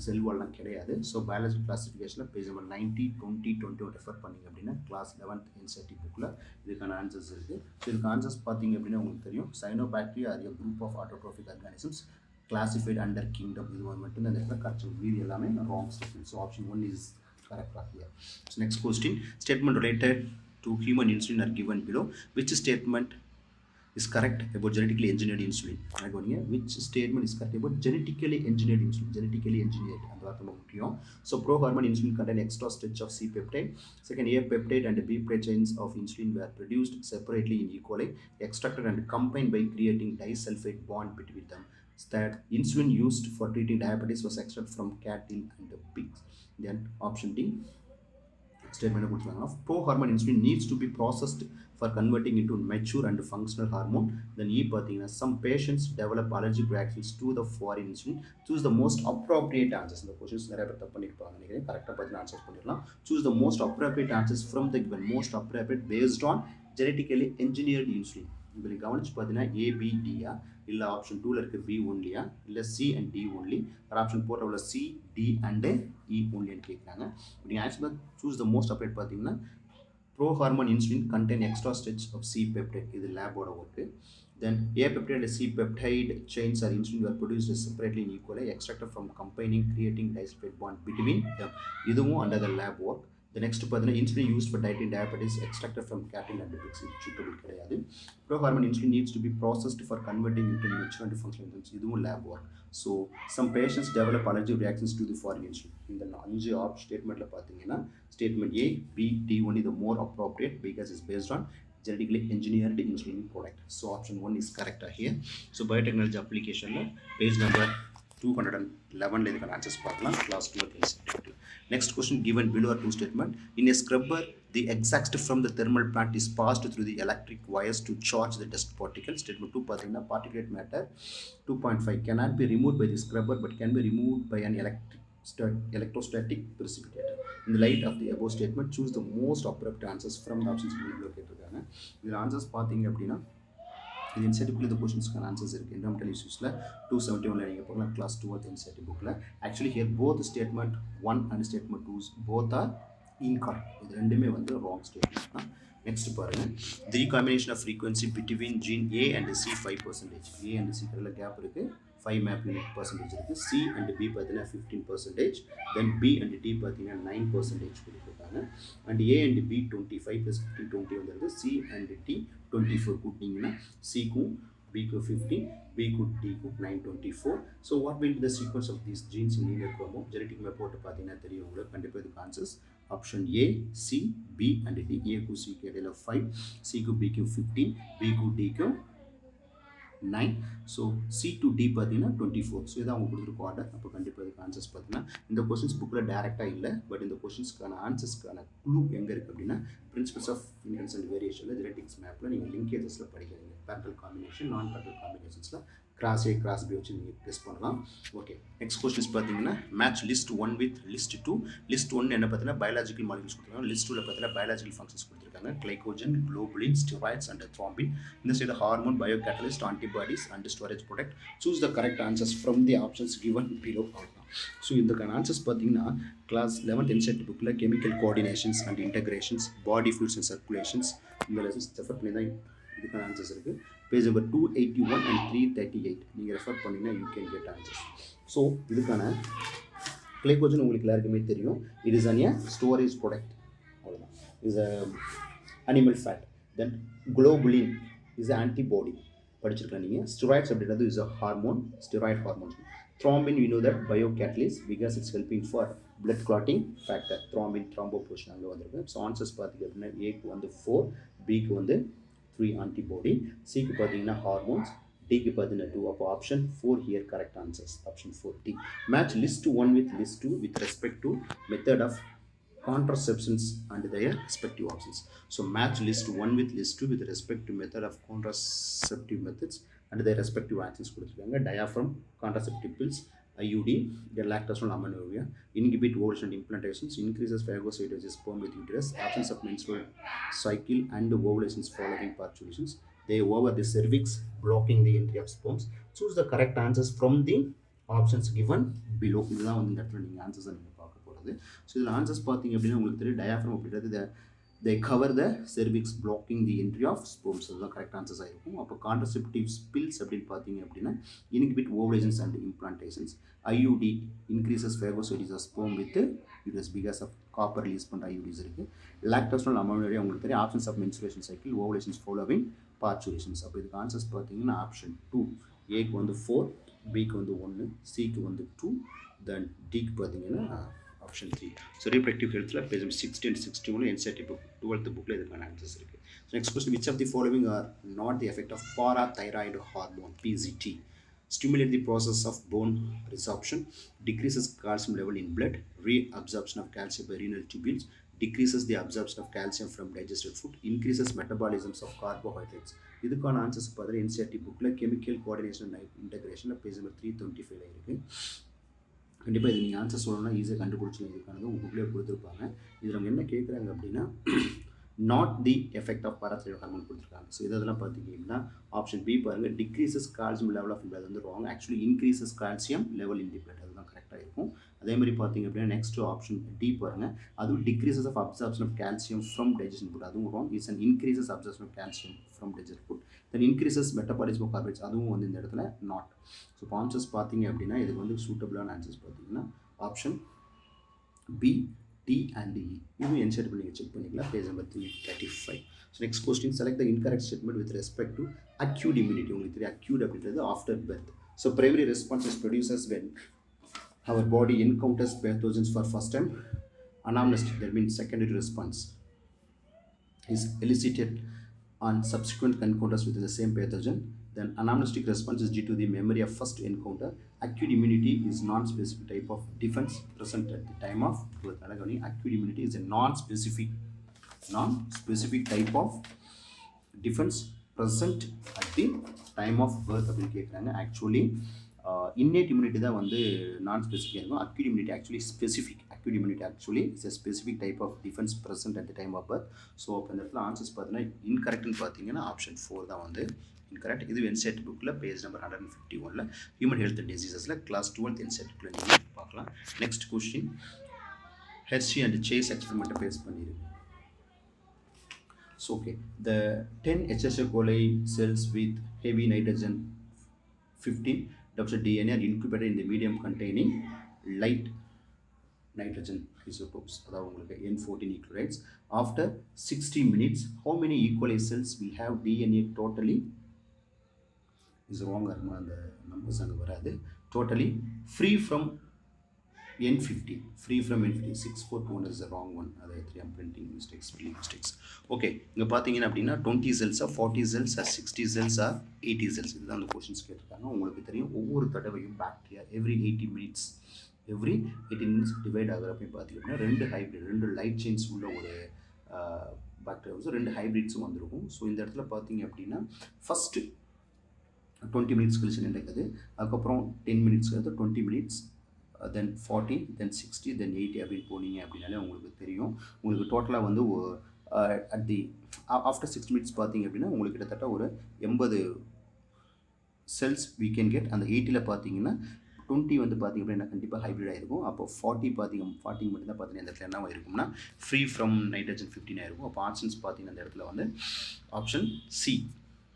செல் வால்லாம் கிடையாது. ஸோ பயாலஜி கிளாசிஃபிகேஷனில் பேஜ் நம்பர் 90, 20, 21 ரெஃபர் பண்ணிங்க அப்படின்னா கிளாஸ் 11th NCERT புக்கில் இதுக்கான ஆன்சர்ஸ் இருக்குது. ஸோ இதுக்கு ஆன்சர்ஸ் பார்த்தீங்க அப்படின்னா உங்களுக்கு தெரியும். Cyanobacteria are group of autotrophic organisms classified under kingdom. இது மட்டும் தான் இந்த இடத்துல கரெக்ட். மீதி எல்லாமே wrong statement. So option 1 is correct here. So next question. Statement related to human insulin are given below. Which statement is correct about genetically engineered insulin? Which statement is correct about genetically engineered insulin? Genetically engineered அந்த வார்த்தை முக்கியம். So pro-hormone insulin contain extra stretch of C peptide. Second, A peptide and B peptide chains of insulin were produced separately in E. coli, extracted and combined by creating disulfide bond between them. That insulin used for treating diabetes was extracted from cattle and pigs. Then option D statement of pro-hormone insulin needs to be processed for converting into mature and functional hormone. Then E பார்த்தீங்கன்னா some patients develop allergic reactions to the foreign insulin. Choose the most appropriate answers. இந்த questions நிறைய பேர் தப்பு பண்ணிருப்பாங்க நினைக்கிறேன். கரெக்டாக பார்த்து ஆன்சர் பண்ணிடலாம். Choose the most appropriate answers from the given. Most appropriate based on genetically engineered insulin. இப்போ நீங்கள் கவனிச்சு பார்த்தீங்கன்னா ABDயா, இல்லை ஆப்ஷன் 2ல் இருக்க B ஒன்லியா, இல்லை C and D ஒன்லி, ஒரு ஆப்ஷன் 4ல் உள்ள C, D and E ஒன்லின்னு கேட்குறாங்க. நீங்கள் ஆக்சுவலாக சூஸ் த மோஸ்ட் அப்டேட் பார்த்தீங்கன்னா pro-hormone insulin contain extra stretch of C peptide. இது லேபோட work. Then A peptide and C peptide chains are insulin were produced separately in E. coli, extracted from combining creating disulfide bond between them. இதுவும் under the lab work. The next பார்த்தீங்கன்னா insulin used for dieting diabetes extracted from cattle and pigs. இது suitable கிடையாது. Pro-hormone insulin needs to be processed for converting into mature and functional enzymes. இதுவும் lab work. So some patients develop allergic reactions to the foreign insulin. இந்த 5 ஆப் ஸ்டேட்மெண்ட்டில் பார்த்தீங்கன்னா statement A, B, D only the more appropriate because it's based on genetically engineered insulin product. So option 1 is correct here. So biotechnology application page number 211 இதுக்கான ஆன்சர்ஸ் பார்க்கலாம். Class 2. Next question given below are two statement. In a scrubber, the exhaust from the thermal plant is passed through the electric wires to charge the dust particles. Statement 2 பார்த்தீங்கன்னா particulate matter 2.5 cannot be removed by the scrubber but can be removed by an electrostatic precipitator. In the light of the above statement, choose the most appropriate answers from the options below கேட்டிருக்காங்க. இதில் ஆன்சர்ஸ் பார்த்தீங்க அப்படின்னா இந்த NCERT புக்கில் இந்த கொஷின்ஸ்க்கான ஆன்சர்ஸ் இருக்குது. என்விரான்மெண்டல் இஷ்யூஸில் 271 நீங்கள் போகலாம், கிளாஸ் 2 NCERT புக்கில். Actually here both statement 1 and statement 2 both are incorrect. இது ரெண்டுமே வந்து ராங் ஸ்டேட்மெண்ட் தான். நெக்ஸ்ட் பாருங்கள், the recombination of frequency between gene A and C 5%. A and C கடையில் கேப் இருக்குது, 5 மேப் யூனிட் பர்சன்டேஜ் இருக்குது. C and B பார்த்தீங்கன்னா 15%, தென் B and D பார்த்தீங்கன்னா 9% கொடுத்துருக்காங்க. அண்ட் A and B 25 + 15 20 வந்துருது. C and D 24 கூட்டிங்கன்னா Cக்கும் Bக்கு 15, Bக்கு Dக்கும் 9 24. So what will the sequence of these genes in linear குரோமோம்? ஜெனடிக் மேப் போட்டு பார்த்தீங்கன்னா தெரியும் உங்களுக்கு. கண்டிப்பாக இதுக்கு answers option A, C, B and D. ஏக்கு சிக்கு இடையில 5, சிக்கு பிக்கு 15, பிக்கு டிக்கு 9. ஸோ C to D பார்த்தீங்கன்னா 24. ஸோ இதான் அவங்க கொடுத்துருக்க ஆர்டர். அப்போ கண்டிப்பாக இதுக்கு ஆன்சர்ஸ் பார்த்தீங்கன்னா இந்த கொஷின்ஸ் புக்கில் டேரெக்டாக இல்லை, பட் இந்த கொஷின்ஸ்க்கான ஆன்சர்ஸ்க்கான க்ளூ எங்கே இருக்குது அப்படின்னா பிரின்சிபல்ஸ் ஆஃப் இன்ஹெரிட்டன்ஸ் அண்ட் வேரியேஷனில் ஜெனடிக்ஸ் மேப்பில் நீங்கள் லிங்கேஜஸில் படிக்கிறீங்க. பேரண்டல் காம்பினேஷன், நான் பேரண்டல் காம்பினேஷன்ஸில் கிராஸ் A கிராஸ் B வச்சு நீங்கள் டெஸ்ட் பண்ணலாம். ஓகே, நெக்ஸ்ட் கொஸ்டின்ஸ் பார்த்தீங்கன்னா match list 1 with list 2. List 1 என்ன பார்த்தீங்கன்னா பயாலஜிக்கல் மாலிகுல்ஸ் கொடுத்துருக்காங்க. லிஸ்ட் 2ல பார்த்தீங்கன்னா பயாலஜிக்கல் ஃபங்க்ஷன்ஸ் கொடுத்துருக்காங்க. Glycogen, globulin, steroids and thrombin. இந்த side hormone, biocatalyst, antibodies and storage product. Choose the correct answers from the options given below. So இதுக்கான ஆன்சர்ஸ் பார்த்தீங்கன்னா கிளாஸ் 11th NCERT புக்கில் chemical coordinations and integrations, body fuels and circulations, இந்த லெசன்ஸ் ரெஃபர் பண்ணி தான் இதுக்கான ஆன்சர்ஸ் இருக்குது. பேஜ் நம்பர் 281 and 338 நீங்கள் ரெஃபர் பண்ணிங்கன்னா you can get answers. So இதுக்கான கிளைகோஜன் உங்களுக்கு எல்லாருக்குமே தெரியும். It is an storage product, அவ்வளோதான். Is a animal fat. Then globulin is a antibody படிச்சிருக்கலாம் நீங்கள். ஸ்டெராய்ட்ஸ் அப்படின்றது is a hormone, steroid hormones. Thrombin, we know that biocatalyst because it's helping for blood clotting factor. Thrombin, thrombopoietin அங்கே வந்திருக்கு. ஸோ ஆன்சர்ஸ் பார்த்தீங்க அப்படின்னா ஏக்கு வந்து 4, பிக்கு வந்து 3 ஆன்டிபாடி, சிக்கு பார்த்தீங்கன்னா ஹார்மோன்ஸ், டிக்கு பார்த்தீங்கன்னா 2. அப்போ option 4 here correct answers. Option 4 D. Match list 1 with list 2 with respect to method of contraceptions and their respective options. So match list 1 with list 2 with respect to method of contraceptive methods and their respective actions கொடுத்துருக்காங்க. Diaphragm, contraceptive pills, IUD, lactational amenorrhea, inhibit ovulation and implantations, increases phagocytosis, sperm with uterus, absence of menstrual cycle and ovulations following parturitions. They over the cervix, blocking the entry of sperms. Choose the correct answers from the options given below. இதெல்லாம் வந்து இந்த இடத்துல நீங்கள் ஆன்சர்ஸை நீங்கள் பார்க்க போகிறது. ஸோ இதில் ஆன்சர்ஸ் பார்த்தீங்க அப்படின்னா உங்களுக்கு தெரியும் டயாஃப்ரம் அப்படின்றது they cover the cervix, blocking the entry of sperms. அதுதான் கரெக்ட் ஆன்சர்ஸாக இருக்கும். அப்போ கான்ட்ரசெப்டிவ் பில்ஸ் அப்படின்னு பார்த்தீங்க அப்படின்னா inhibit ovulations and implantations. IUD increases phagocytosis of sperm with uterus because of copper release பண்ணுற IUDs இருக்குது. Lactational amenorrhea உங்களுக்கு தெரியும், absence of menstruation cycle, ovulations following parturitions. அப்போ இதுக்கு ஆன்சர்ஸ் பார்த்தீங்கன்னா ஆப்ஷன் 2. ஏக்கு வந்து 4, பிக்கு வந்து 1, சிக்கு வந்து 2, தென் டிக்கு பார்த்தீங்கன்னா ஆப்ஷன் 3. ஸோ ரீப்ரடக்டிவ் ஹெல்த்தில் page 60 and 61 NCERT book 12th புக்கில் இதுக்கான ஆன்சர்ஸ் இருக்குது. So next question, which of the following are not the effect of parathyroid hormone PGT? Stimulate the process of bone resorption, decreases calcium level in blood, reabsorption of calcium by renal tubules, decreases the absorption of calcium from digested food, increases metabolisms of carbohydrates. இதுக்கான ஆன்சர்ஸ் பார்த்தா NCERT புக்கில் கெமிக்கல் கோஆர்டினேஷன் அண்ட் இன்டகிரேஷனில் பேஜ் நம்பர் 325 இருக்குது. கண்டிப்பாக இது நீங்கள் ஆன்சர் சொல்லணும்னா ஈஸியாக கண்டுபிடிச்சலாம். இதுக்கானது உங்கள் புக்லேயே கொடுத்துருப்பாங்க. இதில் அவங்க என்ன கேட்குறாங்க அப்படின்னா not the effect of parathyroid hormone கொடுத்துருக்காங்க. ஸோ இதெல்லாம் பார்த்தீங்கன்னா ஆப்ஷன் பி பாருங்கள், decreases calcium level of blood வந்து wrong. Actually increases calcium level in the blood, அதுதான் கரெக்டாக இருக்கும். அதே மாதிரி பார்த்தீங்க அப்படின்னா நெக்ஸ்ட் ஆப்ஷன் டி பாருங்கள், அதுவும் decreases of absorption of calcium from digestion food, அதுவும் wrong. It's and increases absorption of calcium from digest food. Then increases metabolism of carbohydrates, அதுவும் வந்து இந்த இடத்துல நாட். ஸோ ஆன்சர்ஸ் பார்த்தீங்க அப்படின்னா இதுக்கு வந்து சூட்டபிளான ஆன்சர்ஸ் பார்த்தீங்கன்னா ஆப்ஷன் பி, டி அண்ட் இ. இதுவும் NCERT நீங்கள் செக் பண்ணிக்கலாம், page number 335. So next question, select the incorrect statement with respect to acute immunity. உங்களுக்கு தெரியும் அக்யூட் அப்படின்றது after birth. So primary response is produces when our body encounters pathogens for first time. Anamnestic, that means secondary response, is elicited on subsequent encounters with the same pathogen. Then anamnestic response is due to the memory of first encounter. Acute immunity is non-specific type of defense present at the time of birth. Acute immunity is a non-specific type of defense present at the time of birth அப்படின்னு கேட்குறாங்க. ஆக்சுவலி innate immunity தான் வந்து நான் ஸ்பெசிஃபிக்காக இருக்கும். acute immunity actually specific. acute immunity actually is a specific type of defense present at the time of birth. So அப்போ இந்த இடத்துல ஆன்சர்ஸ் பார்த்தீங்கன்னா இன்கரெக்ட்னு பார்த்தீங்கன்னா ஆப்ஷன் 4 தான் வந்து incorrect. இது NCERT புக்கில் பேஜ் நம்பர் 151ல் ஹியூமன் ஹெல்த் அண்ட் டிசீசஸில் கிளாஸ் 12th NCERT புக்கில் நீங்கள் பார்க்கலாம். Next question, Hershey and Chase எக்ஸ்பெரிமெண்ட்டை பேஸ் பண்ணியிருக்கு. So okay, the 10 HSA coli cells with heavy nitrogen 15 DNA are incubated in the medium containing light nitrogen isotopes, அதாவது உங்களுக்கு N14 nucleotides. After 60 minutes, how many E. coli cells will have DNA totally is wrong, அந்த நம்பர்ஸ் அங்கே வராது. Totally free from N50, free from N50. 641 is the wrong one. அது 3 am printing mistakes, spelling mistakes. Okay, இங்கே பார்த்தீங்கன்னா அப்படின்னா 20 cells 40 cells 60 cells 80 cells, இதுதான் அந்த கொஷின்ஸ் கேட்டிருக்காங்க. உங்களுக்கு தெரியும் ஒவ்வொரு தடவையும் பாக்டீரியா எவ்ரி 80 மினிட்ஸ் டிவைட் ஆகிறப்ப பார்த்தீங்கன்னா ரெண்டு லைட் செயின்ஸ் உள்ள ஒரு பாக்டீரியாஸும் 2 ஹைப்ரிட்ஸும் வந்திருக்கும். ஸோ இந்த இடத்துல பார்த்தீங்க அப்படின்னா ஃபஸ்ட்டு 20 மினிட்ஸ் கழிச்சு நடக்குது, அதுக்கப்புறம் 10 மினிட்ஸ் கழித்து 20 மினிட்ஸ், தென் 40, தென் 60, தென் 80 அப்படின்னு போனீங்க அப்படின்னாலே உங்களுக்கு தெரியும். உங்களுக்கு டோட்டலாக வந்து அட் தி ஆஃப்டர் 6 மினிட்ஸ் பார்த்தீங்க அப்படின்னா உங்களுக்கு கிட்டத்தட்ட ஒரு 80 செல்ஸ் we can get. அந்த 80ல் பார்த்தீங்கன்னா 20 வந்து பார்த்திங்க அப்படின்னா கண்டிப்பாக ஹைப்ரிட் ஆகிருக்கும். அப்போ 40 மட்டும் தான் பார்த்தீங்கன்னா இந்த இடத்துல என்ன இருக்கும்னா ஃப்ரீ ஃப்ரம் நைட்ரஜன் 15 ஆகிருக்கும். அப்போ ஆப்ஷன்ஸ் பார்த்தீங்கன்னா இந்த இடத்துல வந்து ஆப்ஷன் சி,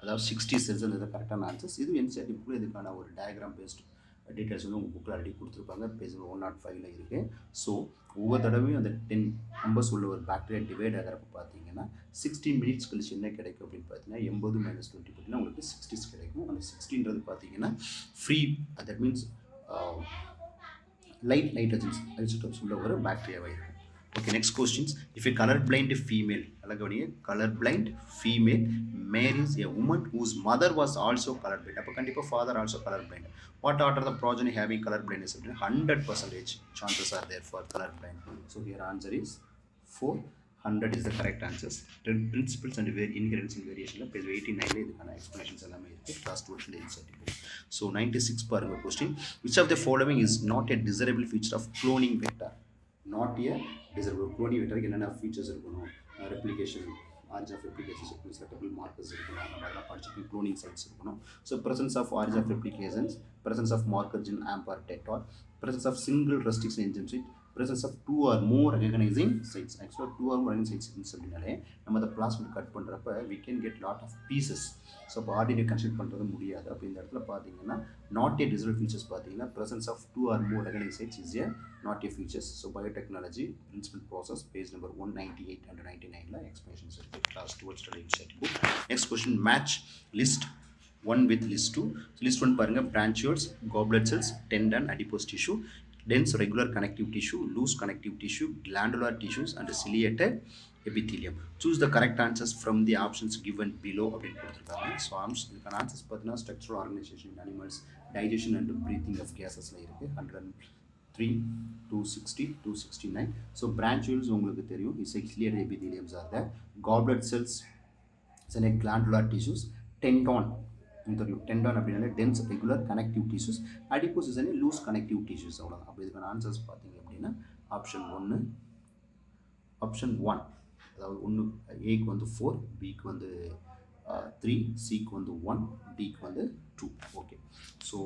அதாவது 60 செல்ஸ் அந்த கரெக்டான ஆன்சர்ஸ். இது NCERT புக்கில் இதுக்கான ஒரு டயக்ராம் பேஸ்ட் டீட்டெயில்ஸ் வந்து உங்கள் புக்கில் ஆல்ரெடி கொடுத்துருப்பாங்க, பேஜ் 105ல் இருக்குது. ஸோ ஒவ்வொரு தடவையும் அந்த 10 நம்பர்ஸ் உள்ள ஒரு பாக்டீரியா டிவைட் ஆகிறப்ப பார்த்தீங்கன்னா 16 மினிட்ஸ் கழிச்சு என்ன கிடைக்கும் அப்படின்னு பார்த்தீங்கன்னா 80 - 20 பார்த்தீங்கன்னா உங்களுக்கு 60s கிடைக்கும். அந்த 60ன்றது பார்த்தீங்கன்னா free, that means light nitrogens isotopes உள்ள ஒரு பாக்டீரியாவாக இருக்கும். Okay, next questions. If a colour blind female, அழகவனிய colour blind female marries a woman whose mother was also colour blind, அப்போ கண்டிப்பாக father also colour blind. What are the progeny having colour blindness அப்படின்னா 100% chances are there for colour blind. So here answer is 4. 100 is the correct answers. Principles and inheritance and variation page 89 இதுக்கான explanations எல்லாமே இருக்கு. class 12th NCERT book. So 96 பாருங்க question. Which of the following is not a desirable feature of cloning vector? Not a desirable. cloning vector என்னென்ன features இருக்கணும்? replication, origin of replications இருக்கணும், selectable markers இருக்கணும், அந்த மாதிரிலாம் படிச்சுட்டு cloning sites இருக்கணும். So presence of origin of replications, presence of markers in AMP or TET, presence of single restriction enzyme site, presence of 2 or more recognizing sites. Actually 2 or more recognizing sites அப்படினாலே நம்ம அந்த பிளாஸ்மிட் கட் பண்ணுறப்ப we can get lot of pieces. So இப்போ ஆர்டினரி கன்ஸ்ட்ரக்ட் பண்ணுறது முடியாது. அப்போ இந்த இடத்துல பார்த்தீங்கன்னா நாட் ஏ டிசைரபிள் ஃபீச்சர்ஸ் பார்த்தீங்கன்னா presence of 2 or more recognizing sites is a not a features. So biotechnology principle process page number 198 and 99ல எக்ஸ்பிளேஷன்ஸ் இருக்குது. Class 12 study NCERT book. Next question, match list 1 with list 2. List 1 பாருங்கள், branchioles, goblet cells, tendon, adipose tissue, dense regular connective tissue, loose connective tissue, glandular tissues and ciliated epithelium. Choose the correct answers from the options given below அப்படின்னு கொடுத்துருக்காங்க. ஸோ இதுக்கான ஆன்சர்ஸ் பார்த்தீங்கன்னா structural organisation in animals, digestion and breathing of கேசஸில் இருக்குது. 103, 260, 269. ஸோ branchioles உங்களுக்கு தெரியும், ciliated epitheliums are there. Goblet cells is a glandular tissues. Tendon அப்படின்னாலே dense regular connective tissues. Adipose is loose connective tissues, அவ்வளோதான். அப்போ இதுக்கான ஆன்சர்ஸ் பார்த்தீங்க அப்படின்னா ஆப்ஷன் 1, அதாவது 1 ஏக்கு வந்து 4, பிக்கு வந்து 3, சிக்கு வந்து 1, டிக்கு வந்து 2. Okay, so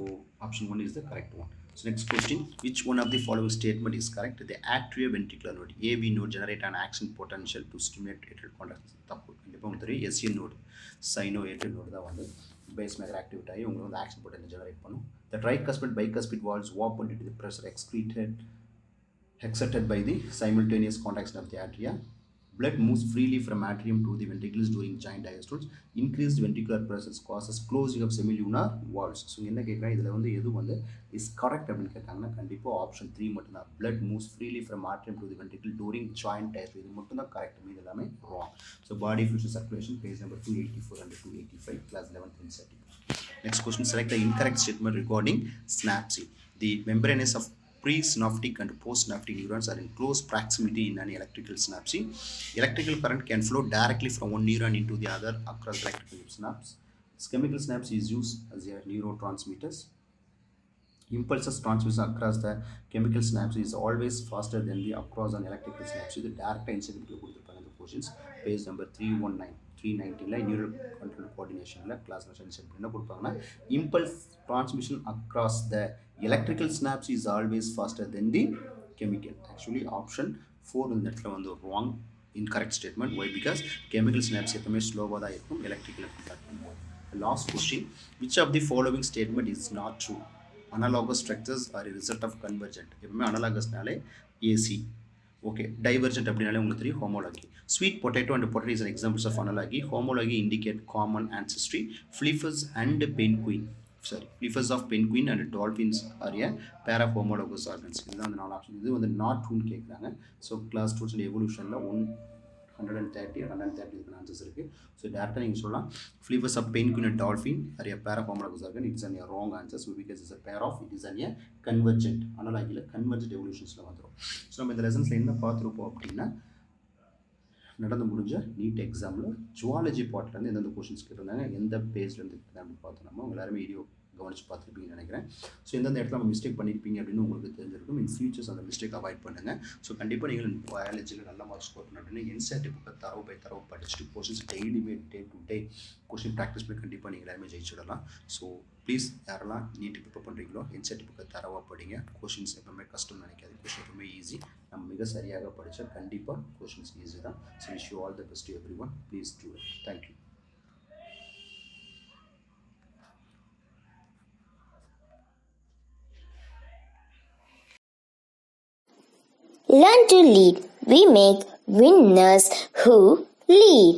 option 1 is the correct one. So next question, which one of the following statement is correct? The atrioventricular node, AV node, generate an action potential to stimulate atrial contraction. தப்பு. கண்டிப்பாக உங்களுக்கு தெரியும் SN node, sinoatrial node தான் வந்து பேஸ் மேக்கர் ஆக்டிவேட் ஆகி உங்களுக்கு வந்து ஆக்ஷன் பொட்டன்ஷியல் ஜெனரேட் பண்ணும். The tricuspid bicuspid valves open due to the pressure exerted by the simultaneous contraction of the atria. Blood moves freely from atrium to the ventricles during giant diastoles. Increased ventricular pressure causes closing of semilunar valves. So என்ன கேட்குறாங்க, இதில் வந்து எது வந்து இஸ் கரெக்ட் அப்படின்னு கேட்டாங்கன்னா கண்டிப்பாக ஆப்ஷன் 3 மட்டும்தான். blood moves freely from atrium to the ventricle during joint diastole, இது மட்டும்தான் கரெக்ட், மீது எல்லாமே wrong. So body future circulation page number 284 and 285, class 11th NCERT. Next question, select the incorrect statement regarding synapse. The membranes of presynaptic and postsynaptic neurons are in close proximity in an electrical synapse. Electrical current can flow directly from one neuron into the other across electrical synapse. Chemical synapse is used as a neurotransmitters. Impulses transmitted across the chemical synapse is always faster than the across an electrical synapse. இது direct incident கொடுத்திருப்பாங்க இந்த questions, page number 319, 319ல நியூரல் கண்ட்ரோல் கோஆர்டினேஷனில் கிளாஸ் என்ன கொடுப்பாங்கன்னா impulse transmission across the electrical synapse is always faster than the chemical. Actually option 4 இந்த இடத்துல வந்து wrong incorrect statement. Why because chemical synapse எப்பவுமே ஸ்லோவாக தான் இருக்கும் எலக்ட்ரிக்கல் கம்பேர் பண்ணும்போது. Last question, which of the following statement is not true? Analogous structures are result of convergent. எப்பவுமே அனலாகஸ்னாலே ஏசி. ஓகே, டைவர்ஜென்ட் அப்படின்னாலே உங்களுக்கு தெரியும் homology. Sweet potato and potato is examples of analogy. Homology indicate common ancestry. Flippers and penguin, flippers of penguin and dolphins are a pair of homologous organs. இதுதான் அந்த 4 ஆப்ஷன். இது வந்து நாட் ட்ரூன்னு கேட்குறாங்க. ஸோ கிளாஸ் 2 எவல்யூஷனில் 130 இதுக்கு ஆன்சர்ஸ் இருக்குது. ஸோ டேரெக்டாக நீங்கள் சொல்லலாம் flippers of penguin and dolphin are a pair of homologous organ. It's a wrong answer. So because it's a pair of, it is a convergent. அனலாகியில் கன்வர்ஜென்ட் எவல்யூஷன்ஸில் வந்துடும். ஸோ நம்ம இந்த லெசன்ஸில் என்ன பார்த்துருப்போம் அப்படின்னா, நடந்து முடிஞ்ச நீட் எக்ஸாமில் ஜுவாலஜி பார்ட்லேருந்து எந்தெந்த கொஷின்ஸ் கேட்டிருந்தாங்க, எந்த பேஜ்லேருந்து அப்படின்னு பார்த்தோம். நம்ம எல்லாருமே வீடியோ கவனித்து பார்த்துருப்பீங்கன்னு நினைக்கிறேன். ஸோ எந்தெந்த இடத்துல நம்ம மிஸ்டேக் பண்ணியிருப்பீங்க அப்படின்னு உங்களுக்கு தெரிஞ்சிருக்கும். இன் ஃபியூச்சர்ஸ் அந்த மிஸ்டேக் அவாய்ட் பண்ணுங்கள். ஸோ கண்டிப்பாக நீங்கள் பயாலஜியில் நல்ல மார்க்ஸ் ஸ்கோர் பண்ண அப்படின்னு என்சிஆர்டி புக்கை தரவு படிச்சுட்டு கொஷின்ஸ் டெய்லியுமே day to day question practice பண்ணி கண்டிப்பாக நீங்கள் எல்லாருமே ஜெயிச்சிடலாம். ஸோ ப்ளீஸ் யாரெல்லாம் நீட் ப்ரிப்பேர் பண்ணுறீங்களோ என்சிஆர்டி புக்கை தரவாக படிங்க. கொஷின்ஸ் எப்பவுமே கஷ்டம்னு நினைக்காது, கொஷின் எப்பவுமே ஈஸி. நம்ம மிக சரியாக படித்தா கண்டிப்பாக கொஷின்ஸ் ஈஸி தான். So wish you all the best to every one. Please do it. Thank you. Learn to lead. We make winners who lead.